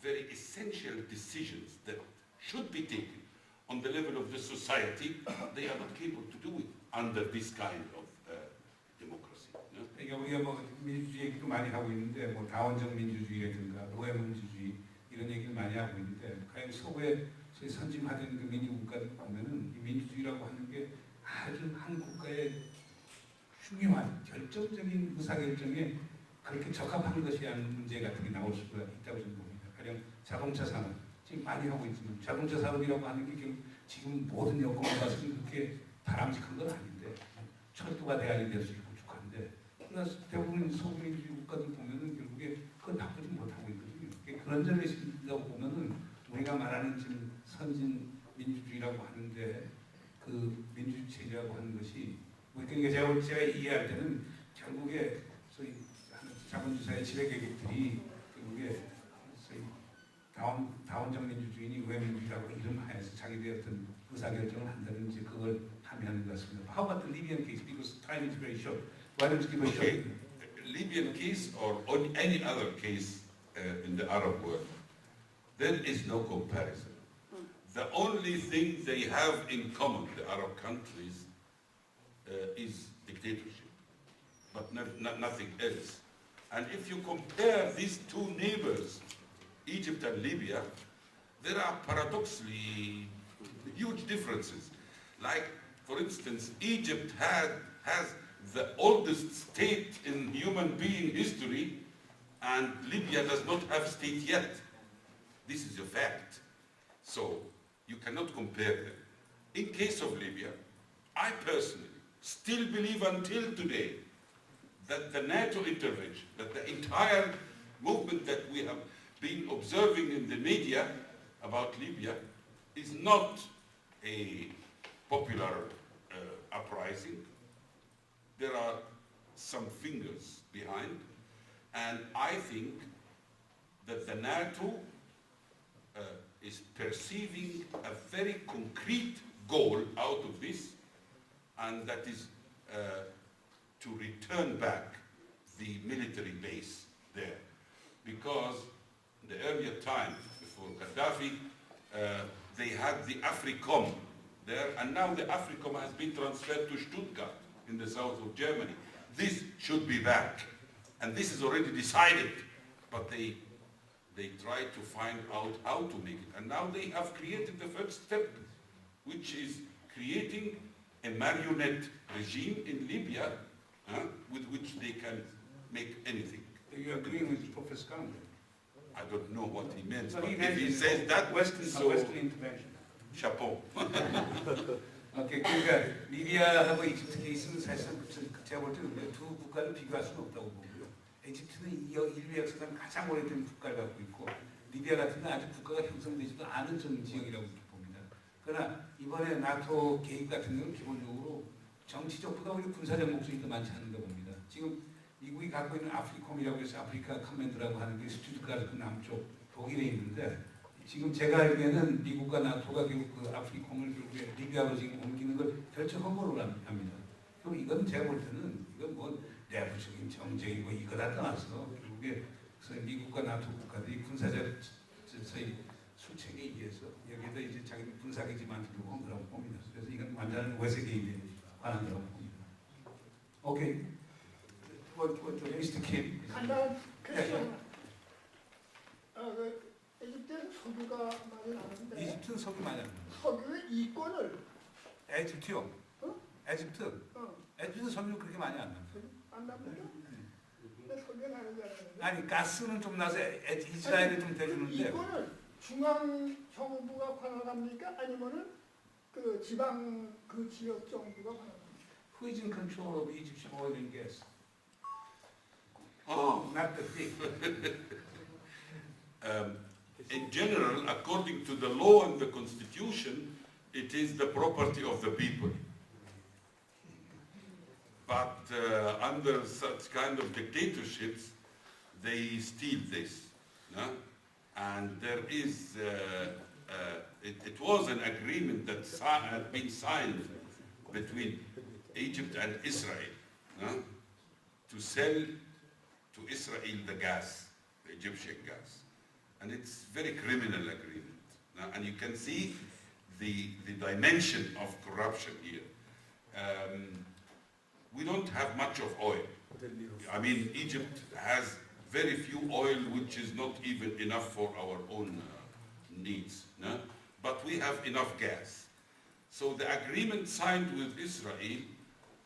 very essential decisions that should be taken on the level of the society, they are not capable to do it under this kind of democracy. 그러니까 우리가 뭐 민주주의 얘기도 많이 하고 있는데 뭐 다원적 민주주의라든가 노예 민주주의 이런 얘기를 많이 하고 있는데 과연 서구의 소위 선진화된 그 민주국가들 보면은 이 민주주의라고 하는 게 아주 한 국가의 중요한 결정적인 의사결정에 그렇게 적합한 것이 아닌 문제 같은 게 나올 수가 있다고 저는 봅니다. 가령 자동차 산업 지금 많이 하고 있지만 자동차 산업이라고 하는 게 지금 모든 여건을 봤으면 그렇게 바람직한 건 아닌데 철도가 대안이 될 수 있고 축한데 그러나 대부분 소민주주의 국가들 보면은 결국에 그걸 바꾸지 못하고 있거든요. 그런 점에 있다고 보면은 우리가 말하는 지금 선진 민주주의라고 하는데 그 민주주의 체제라고 하는 것이 그러니까 제가 이해할 때는 결국에 소위 자본주의사의 지배계급들이 결국에 소위 다원적 민주주의니 우회민주주의라고 이름하여서 자기들의 어떤 의사결정을 한다는 이제 그걸 함의하는 것 같습니다. How about the Libyan case? Because time is very short. Why don't you give a short? Libyan case or on any other case in the Arab world, there is no comparison. The only thing they have in common, the Arab countries, is dictatorship, but nothing else. And if you compare these two neighbors, Egypt and Libya, there are paradoxically huge differences. Like, for instance, Egypt has the oldest state in human being history, and Libya does not have state yet. This is a fact. So you cannot compare them. In case of Libya, I personally still believe until today that the NATO intervention, that the entire movement that we have been observing in the media about Libya is not a popular uprising. There are some fingers behind, and I think that the NATO is perceiving a very concrete goal out of this, and that is to return back the military base there. Because in the earlier time, before Gaddafi, they had the AFRICOM there, and now the AFRICOM has been transferred to Stuttgart in the south of Germany. This should be back, and this is already decided, but they try to find out how to make it. And now they have created the first step, which is creating a marionette regime in Libya with which they can make anything. Are you agreeing with Professor Khan? I don't know what he meant, So but he if he mentioned says that, Western so intervention. chapeau. 오케이, 그러니까 리비아하고 이집트 케이스는 사실상 제가 볼 때는 두 국가를 비교할 수는 없다고 보고요. 이집트는 인류 역사상 가장 오래된 국가를 갖고 있고 리비아 같은 건 아직 국가가 형성되지도 않은 전 지역이라고 봅니다. 그러나 이번에 나토 개입 같은 경우는 기본적으로 정치적보다 오히려 군사적 목적이 더 많지 않은가 봅니다. 지금 미국이 갖고 있는 아프리콤이라고 해서 아프리카 커맨드라고 하는 게 스튜트가르트 그 남쪽 독일에 있는데 지금 제가 알기에는 미국과 나토가 결국 그 아프리콤을 결국에 리비아로 지금 옮기는 걸 결정한 걸로 압니다. 그럼 이건 제가 볼 때는 이건 뭐 내부적인 정쟁이고 이거 다 떠나서 결국에 미국과 나토 국가들이 군사적 저희 수책에 의해서 여기에다 이제 자기 군사기지 만들려고 한 거라고 봅니다. 그래서 이건 완전한 외세 개입에 관한 거라고 봅니다. 오케이. Mr. Kim. 간단한 퀘스천. 이집트는 석유가 많이 나는데 이집트는 석유 많이 안 나요. 석유의 이권을 에집트요. 에집트. 에집트 석유 그렇게 많이 안 나요. 안 납니까? 근데 석유가 나는 줄 알았는데 아니 가스는 좀 나서 이스라엘이 좀 대주는데 이권을 중앙 정부가 관할합니까? 아니면은 그 지방 그 지역 정부가 관할합니까? Who is in control of Egyptian oil and gas? Oh. Not the big. In general, according to the law and the constitution, it is the property of the people. But under such kind of dictatorships, they steal this. No? And there is, it was an agreement that had been signed between Egypt and Israel, no? To sell to Israel the gas, the Egyptian gas. And it's very criminal agreement. No? And you can see the dimension of corruption here. We don't have much of oil. I mean, Egypt has very few oil, which is not even enough for our own needs. No? But we have enough gas. So the agreement signed with Israel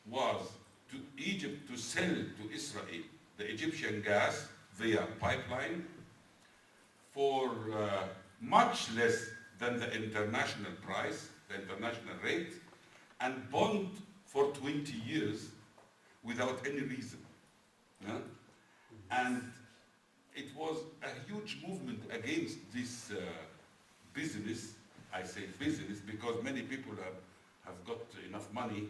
was to Egypt to sell to Israel the Egyptian gas via pipeline for much less than the international price, the international rate, and bond for 20 years without any reason. Yeah? And it was a huge movement against this business. I say business because many people have got enough money,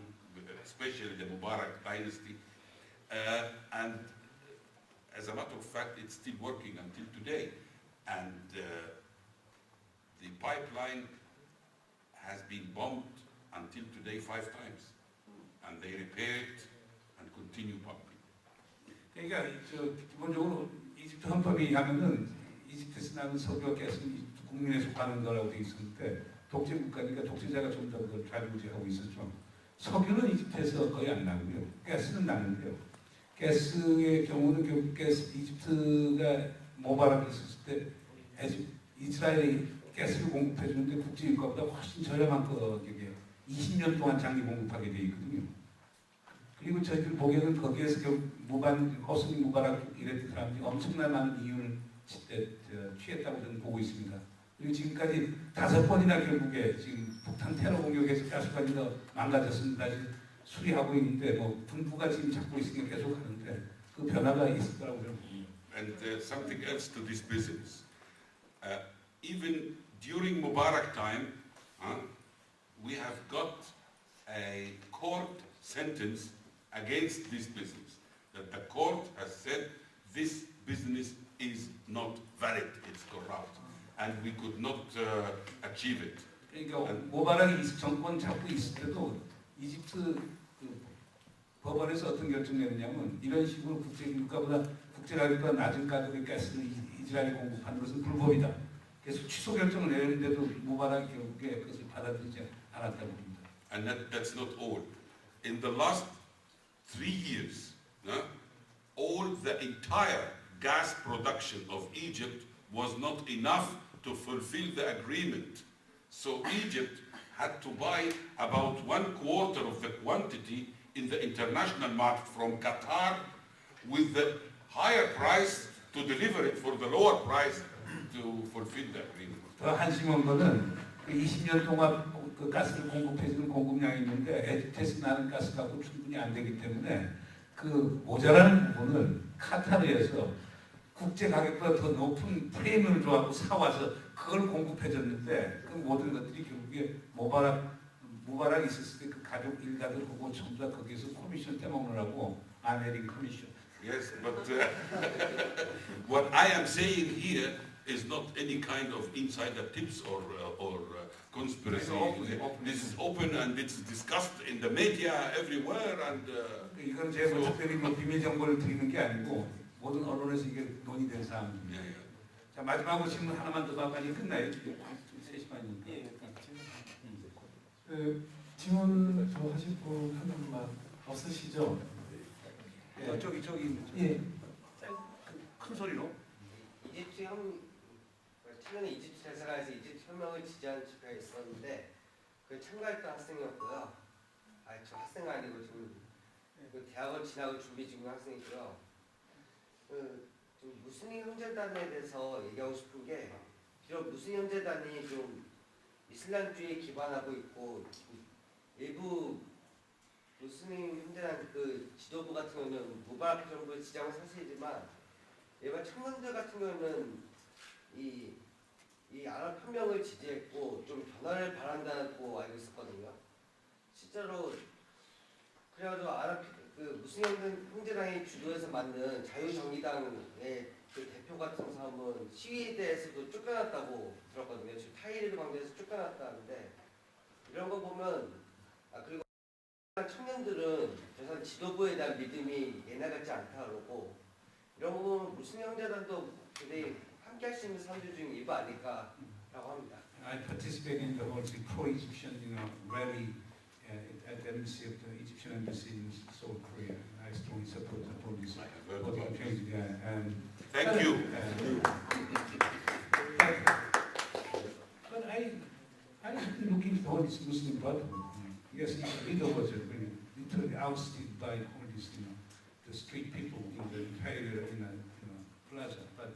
especially the Mubarak dynasty. And as a matter of fact, it's still working until today. And the pipeline has been bombed until today 5 times. And they repair it and continue pumping. 그러니까 기본적으로 이집트 헌법이 하면은 이집트에서 나는 석유와 가스는 이집트 국민에 속하는 거라고 돼 있었는데 독재 국가니까 독재자가 좀 더 그걸 좌지우지하고 있었죠. 석유는 이집트에서 거의 안 나고요. 가스는 나는데요. 가스의 경우는 결국 이집트가 모바락이 있었을 때 이스라엘이 가스를 공급해 주는데 국제유가보다 훨씬 저렴한 가격에 20년 동안 장기 공급하게 돼 있거든요. 그리고 저희들 보기에는 거기에서 호스니 무바락 이랬던 사람들이 엄청난 많은 이윤을 취했다고 저는 보고 있습니다. 그리고 지금까지 5번이나 결국에 지금 북한 테러 공격에서 가스관이 더 망가졌습니다. 지금 수리하고 있는데 뭐 분부가 지금 잡고 있으니까 계속 하는데 그 변화가 있을 거라고 저는 봅니다. And something else to this business. Even during Mubarak time, we have got a court sentence against this business. That the court has said this business is not valid, it's corrupt, and we could not achieve it. 그러니까 무바락이 정권 잡고 있을 때도 이집트 법원에서 어떤 결정을 내느냐면 이런 식으로 국제유가보다 국제가격보다 낮은 가격의 가스를 이스라엘에 공급하는 것은 불법이다. 그래서 취소 결정을 내렸는데도 무바락이 결국에 그것을 받아들이지 않았다고 봅니다. And that's not all. In the last 3 years, all the entire gas production of Egypt was not enough to fulfill the agreement. So Egypt had to buy about 1/4 of the quantity in the international market from Qatar with the higher price to deliver it for the lower price to fulfill the agreement. 더 한심한 거는 20년 동안 그 가스를 공급해주는 공급량이 있는데 에집트에서 나는 가스 갖고 충분히 안 되기 때문에 그 모자라는 부분을 카타르에서 국제 가격보다 더 높은 프리미엄을 줘갖고 사와서 그걸 공급해줬는데 그 모든 것들이 결국에 무바락 있었을 때 그 가족 일가들하고 전부 다 거기에서 커미션 떼먹느라고 아메리칸 커미션. Yes, but what I am saying here is not any kind of insider tips or conspiracy. This is open and it's discussed in the media everywhere. And 이건 제가 특별히 뭐 비밀 정보를 드리는 게 아니고 모든 언론에서 이게 논의된 사항입니다. 자 마지막으로 질문 하나만 더 받고 끝나요. 3시간이니까. 질문 더 하실 분 한 분만 없으시죠? 저기 예. 큰 소리로. 최근에 이집트 대사관에서 이집트 혁명을 지지하는 집회가 있었는데 그 참가했던 학생이었고요. 저 학생 아니고 지금 그 대학을 지나고 준비 중인 학생이고요. 좀 무슬림 형제단에 대해서 얘기하고 싶은 게 비록 무슬림 형제단이 좀 이슬람주의에 기반하고 있고 일부 무슬림 형제단 그 지도부 같은 경우는 무바락 정부의 지장은 사실이지만 일반 청년들 같은 경우는 이 아랍 혁명을 지지했고 좀 변화를 바란다고 알고 있었거든요. 실제로 그래가지고 그 무슬림 형제당이 주도해서 만든 자유정의당의 그 대표 같은 사람은 시위대에서도 쫓겨났다고 들었거든요. 지금 타이르 광장에서 쫓겨났다는데 이런 거 보면 그리고 청년들은 저 지도부에 대한 믿음이 옛날 같지 않다 그러고 이런 거 보면 무슬림 형제단도 굉장히 함께 할 수 있는 사람들 중 일부 아닐까라고 합니다. I participated in the whole pro-Egyptian, rally at the embassy of the Egyptian embassy in Seoul, Korea. I strongly support this. Thank you. But I look into all this Muslim Brotherhood. Yes, the leader was literally ousted by all these, the street people in the entire plaza. But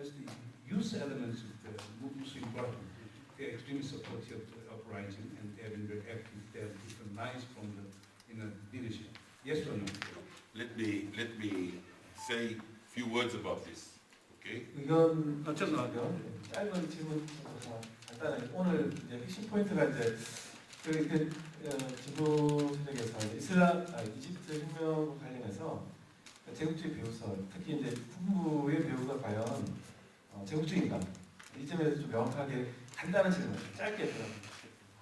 as the youth elements of the Muslim Brotherhood, they are extremely supportive of the uprising, and they have been very active. They have different lines from the leadership. Yes or no? Let me say a few words about this. Okay? 의견 짧은 질문 간단하게 오늘 이제 핵심 포인트가 이제 지도 세력에서 이집트 혁명 관련해서 제국주의 배후설, 특히 이제 북부의 배후가 과연 제국주의인가? 이 점에서 좀 명확하게 간단한 질문, 짧게 해서.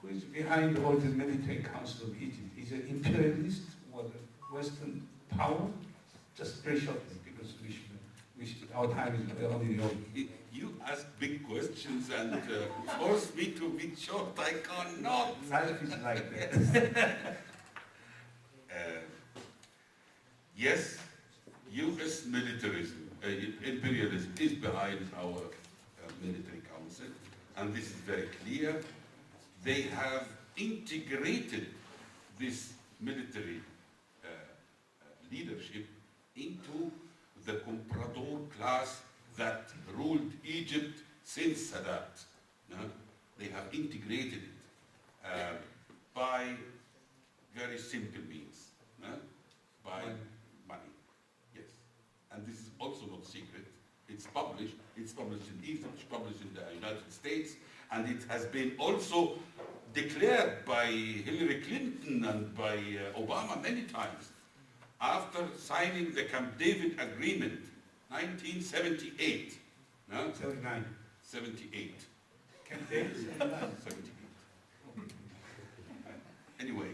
Who is behind the whole military council of Egypt? Is it imperialist or the Western power? Just very shortly, because our time is only over. You ask big questions and force me to be short. I cannot. Life is like that. Yes, U.S. militarism, imperialism is behind our military council, and this is very clear. They have integrated this military leadership into the comprador class that ruled Egypt since Sadat. They have integrated it by very simple means, by money. Yes, and this is also not secret. It's published in Egypt, it's published in the United States, and it has been also declared by Hillary Clinton and by Obama many times. After signing the Camp David Agreement, 1978, 79. 78, Camp David, 79. 78. Anyway,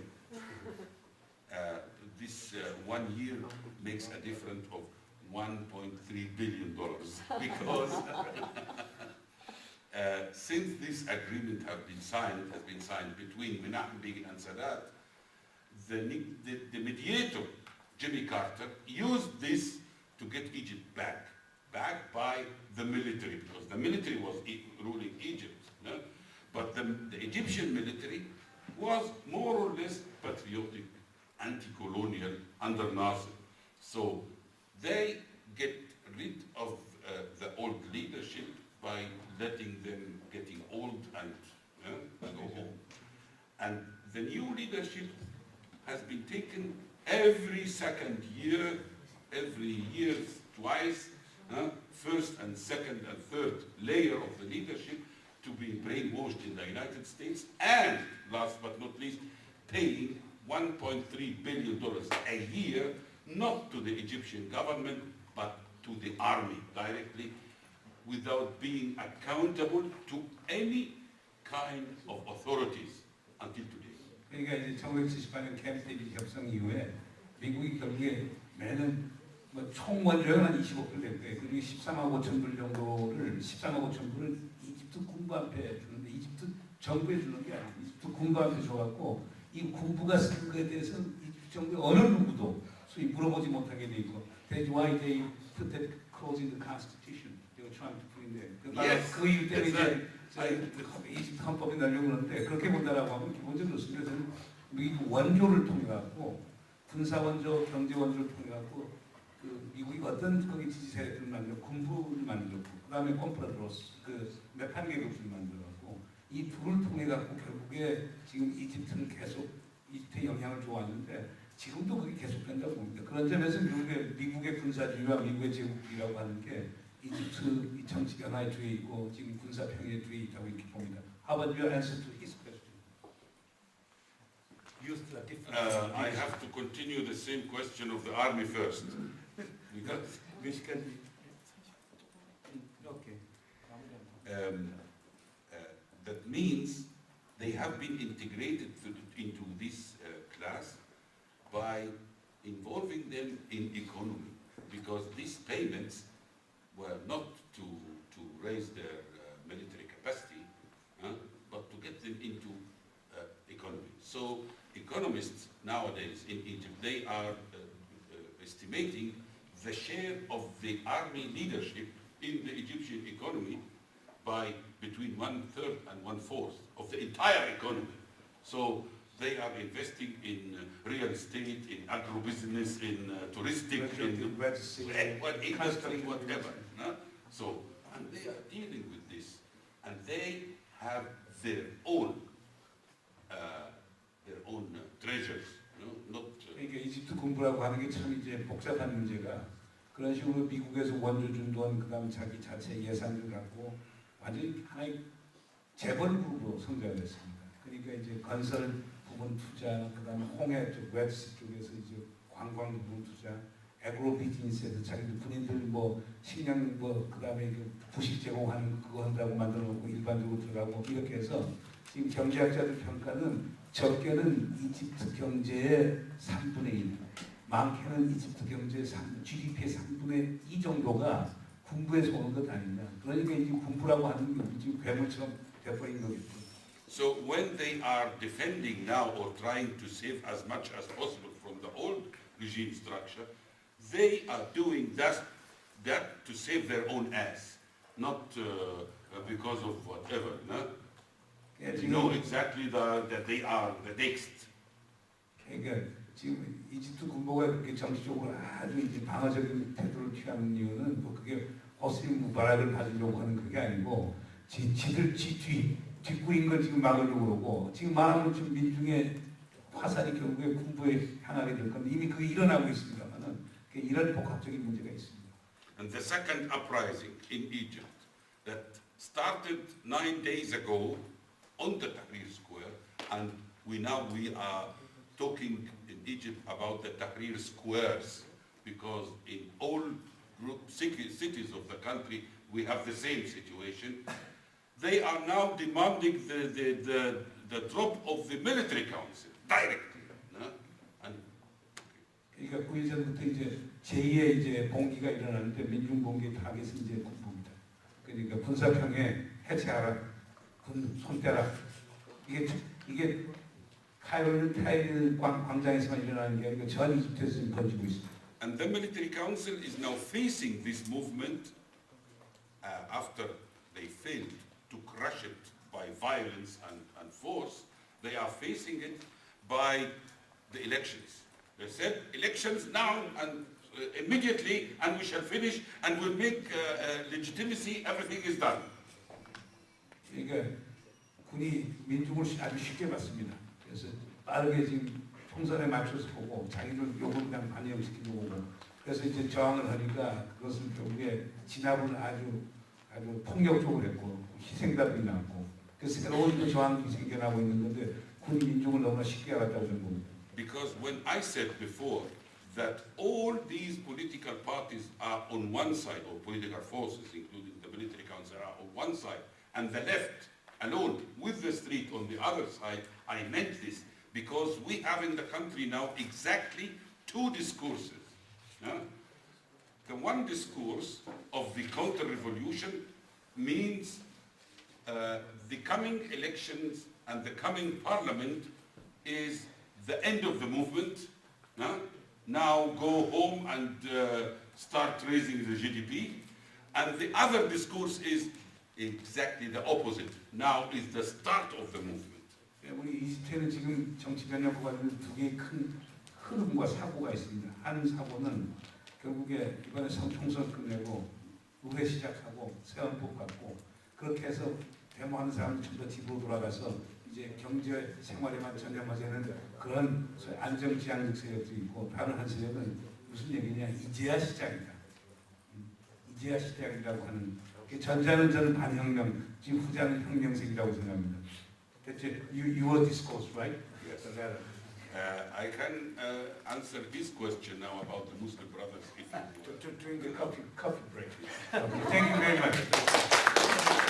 this 1 year makes a difference of $1.3 billion because since this agreement has been signed between Menachem Begin and Sadat, the mediator, Jimmy Carter, used this to get Egypt back by the military, because the military was ruling Egypt. But the Egyptian military was more or less patriotic, anti-colonial under Nasser. So they get rid of the old leadership by letting them getting old and go home. And the new leadership has been taken every second year, every year twice, first and second and third layer of the leadership to be brainwashed in the United States, and last but not least, paying $1.3 billion a year, not to the Egyptian government, but to the army directly, without being accountable to any kind of authorities until today. 그러니까 이제 1978년 캠프 데이비드 협상 이후에 미국이 결국에 매년 총 원조는 한 25불 될 거예요. 그리고 13억 5천 불 정도를 13억 5천 불을 이집트 군부한테 주는데 이집트 정부에 주는 게 아니에요. 이집트 군부한테 줘갖고 이 군부가 쓴 거에 대해서는 이집트 정부의 어느 누구도 소위 물어보지 못하게 돼 있고 That's why they put that clause in the constitution. They were trying to put in there. 그 이유 때문에 이제 이집트 헌법이 나려고 그러는데 그렇게 본다라고 하면 기본적으로 그래서 미국 원조를 통해 갖고 군사 원조, 경제 원조를 통해 갖고 그 미국이 어떤 거기 지지 세력들을 만들어 군부를 만들었고 그다음에 컴프라드로스 그 메판계급을 만들었고 이 둘을 통해 갖고 결국에 지금 이집트는 계속 이집트의 영향을 줘왔는데 지금도 그게 계속된다고 봅니다. 그런 점에서 미국의 군사주의와 미국의 제국주의라고 하는 게 이집트 이 정치 변화의 뒤에 있고 지금 군사 평의 뒤에 있다고 이렇게 봅니다. How about your answer to his question? I have to continue the same question of the army first. Because Okay. That means they have been integrated into this class by involving them in economy, because these payments were not to raise their military capacity, but to get them into economy. So economists nowadays in Egypt, they are estimating the share of the army leadership in the Egyptian economy by between 1/3 and 1/4 of the entire economy. So they are investing in real estate, in agribusiness, in touristic, in industry, whatever. So, and they are dealing with this, and they have their own treasures, not. 그러니까 이집트 군부라고 하는 게 참 이제 복잡한 문제가 그런 식으로 미국에서 원조 준 돈, 그다음 자기 자체 예산을 갖고 완전히 하나의 재벌그룹으로 성장했습니다. 그러니까 이제 건설 부분 투자, 그다음에 홍해 쪽, 웹스 쪽에서 이제 관광 부분 투자, 에그로 비즈니스에서 자기들 군인들 뭐 식량 뭐 그다음에 그 부식 제공하는 그거 한다고 만들어 놓고 일반적으로 들어가고 이렇게 해서 지금 경제학자들 평가는 적게는 이집트 경제의 3분의 1, 많게는 이집트 경제의 GDP의 3분의 2 정도가 군부에서 오는 것 아니냐. 그러니까 이 군부라고 하는 게 지금 괴물처럼 돼버린 거겠죠. So when they are defending now or trying to save as much as possible from the old regime structure, they are doing that to save their own ass, not because of whatever. No? They know exactly that they are the next. 그러니까 지금 이집트 군부가 그렇게 정치적으로 아주 이제 방어적인 태도를 취하는 이유는 뭐 그게 호스니 무바락을 받으려고 하는 그게 아니고 지들 뒷구인 걸 지금 막으려고 그러고 지금 말하면 지금 민중의 화살이 결국에 군부에 향하게 될 건데 이미 그게 일어나고 있습니다만은 이런 복합적인 문제가 있습니다. And the second uprising in Egypt that started 9 days ago on the Tahrir Square, and we are talking in Egypt about the Tahrir Squares because in all cities of the country we have the same situation. They are now demanding the drop of the military council directly. No? And 그러니까 9일 전부터 이제 제2의 이제 봉기가 일어나는데 민중 봉기 타겟은 이제 군부입니다. 그러니까 군사평에 해체하라, 군 손대라. 이게 카이로 타일 광장에서만 일어나는 게 아니고 전 이집트에서 지금 번지고 있습니다. And the military council is now facing this movement after they failed to crush it by violence and force. They are facing it by the elections. They said elections now and immediately, and we shall finish, and we'll make legitimacy. Everything is done. 그러니까 군이 민중을 아주 쉽게 봤습니다. 그래서 빠르게 지금 총선에 맞춰서 보고 자기들 요구를 그냥 반영시키려고 보고 그래서 이제 저항을 하니까 그것을 결국에 진압을 아주 폭력적으로 했고 희생자들이 나왔고 그래서 새로운 또 저항이 생겨나고 있는 건데 군이 민중을 너무나 쉽게 알았다고 저는 봅니다. Because when I said before that all these political parties are on one side, or political forces, including the military council, are on one side, and the left alone with the street on the other side, I meant this because we have in the country now exactly two discourses. The one discourse of the counter-revolution means the coming elections and the coming parliament is the end of the movement. Now go home and start raising the GDP. And the other discourse is exactly the opposite. Now is the start of the movement. 우리 이집트에는 지금 정치 변혁과 관련된 두 개의 큰 흐름과 사고가 있습니다. 한 사고는 결국에 이번에 총선 끝내고 의회 시작하고 새헌법 갖고 그렇게 해서 데모하는 사람들 전부 다 집으로 돌아가서 이제 경제 생활에만 전념하자는 그런 안정지향적 세력도 있고 다른 한 세력은 무슨 얘기냐 이제야 시작이다. 이제야 시작이라고 하는 전자는 저는 반혁명, 지금 후자는 혁명색이라고 생각합니다. 대체 your discourse, right? Yes. I can answer his question now about the Muslim brothers. If you During the coffee break. Okay, thank you very much.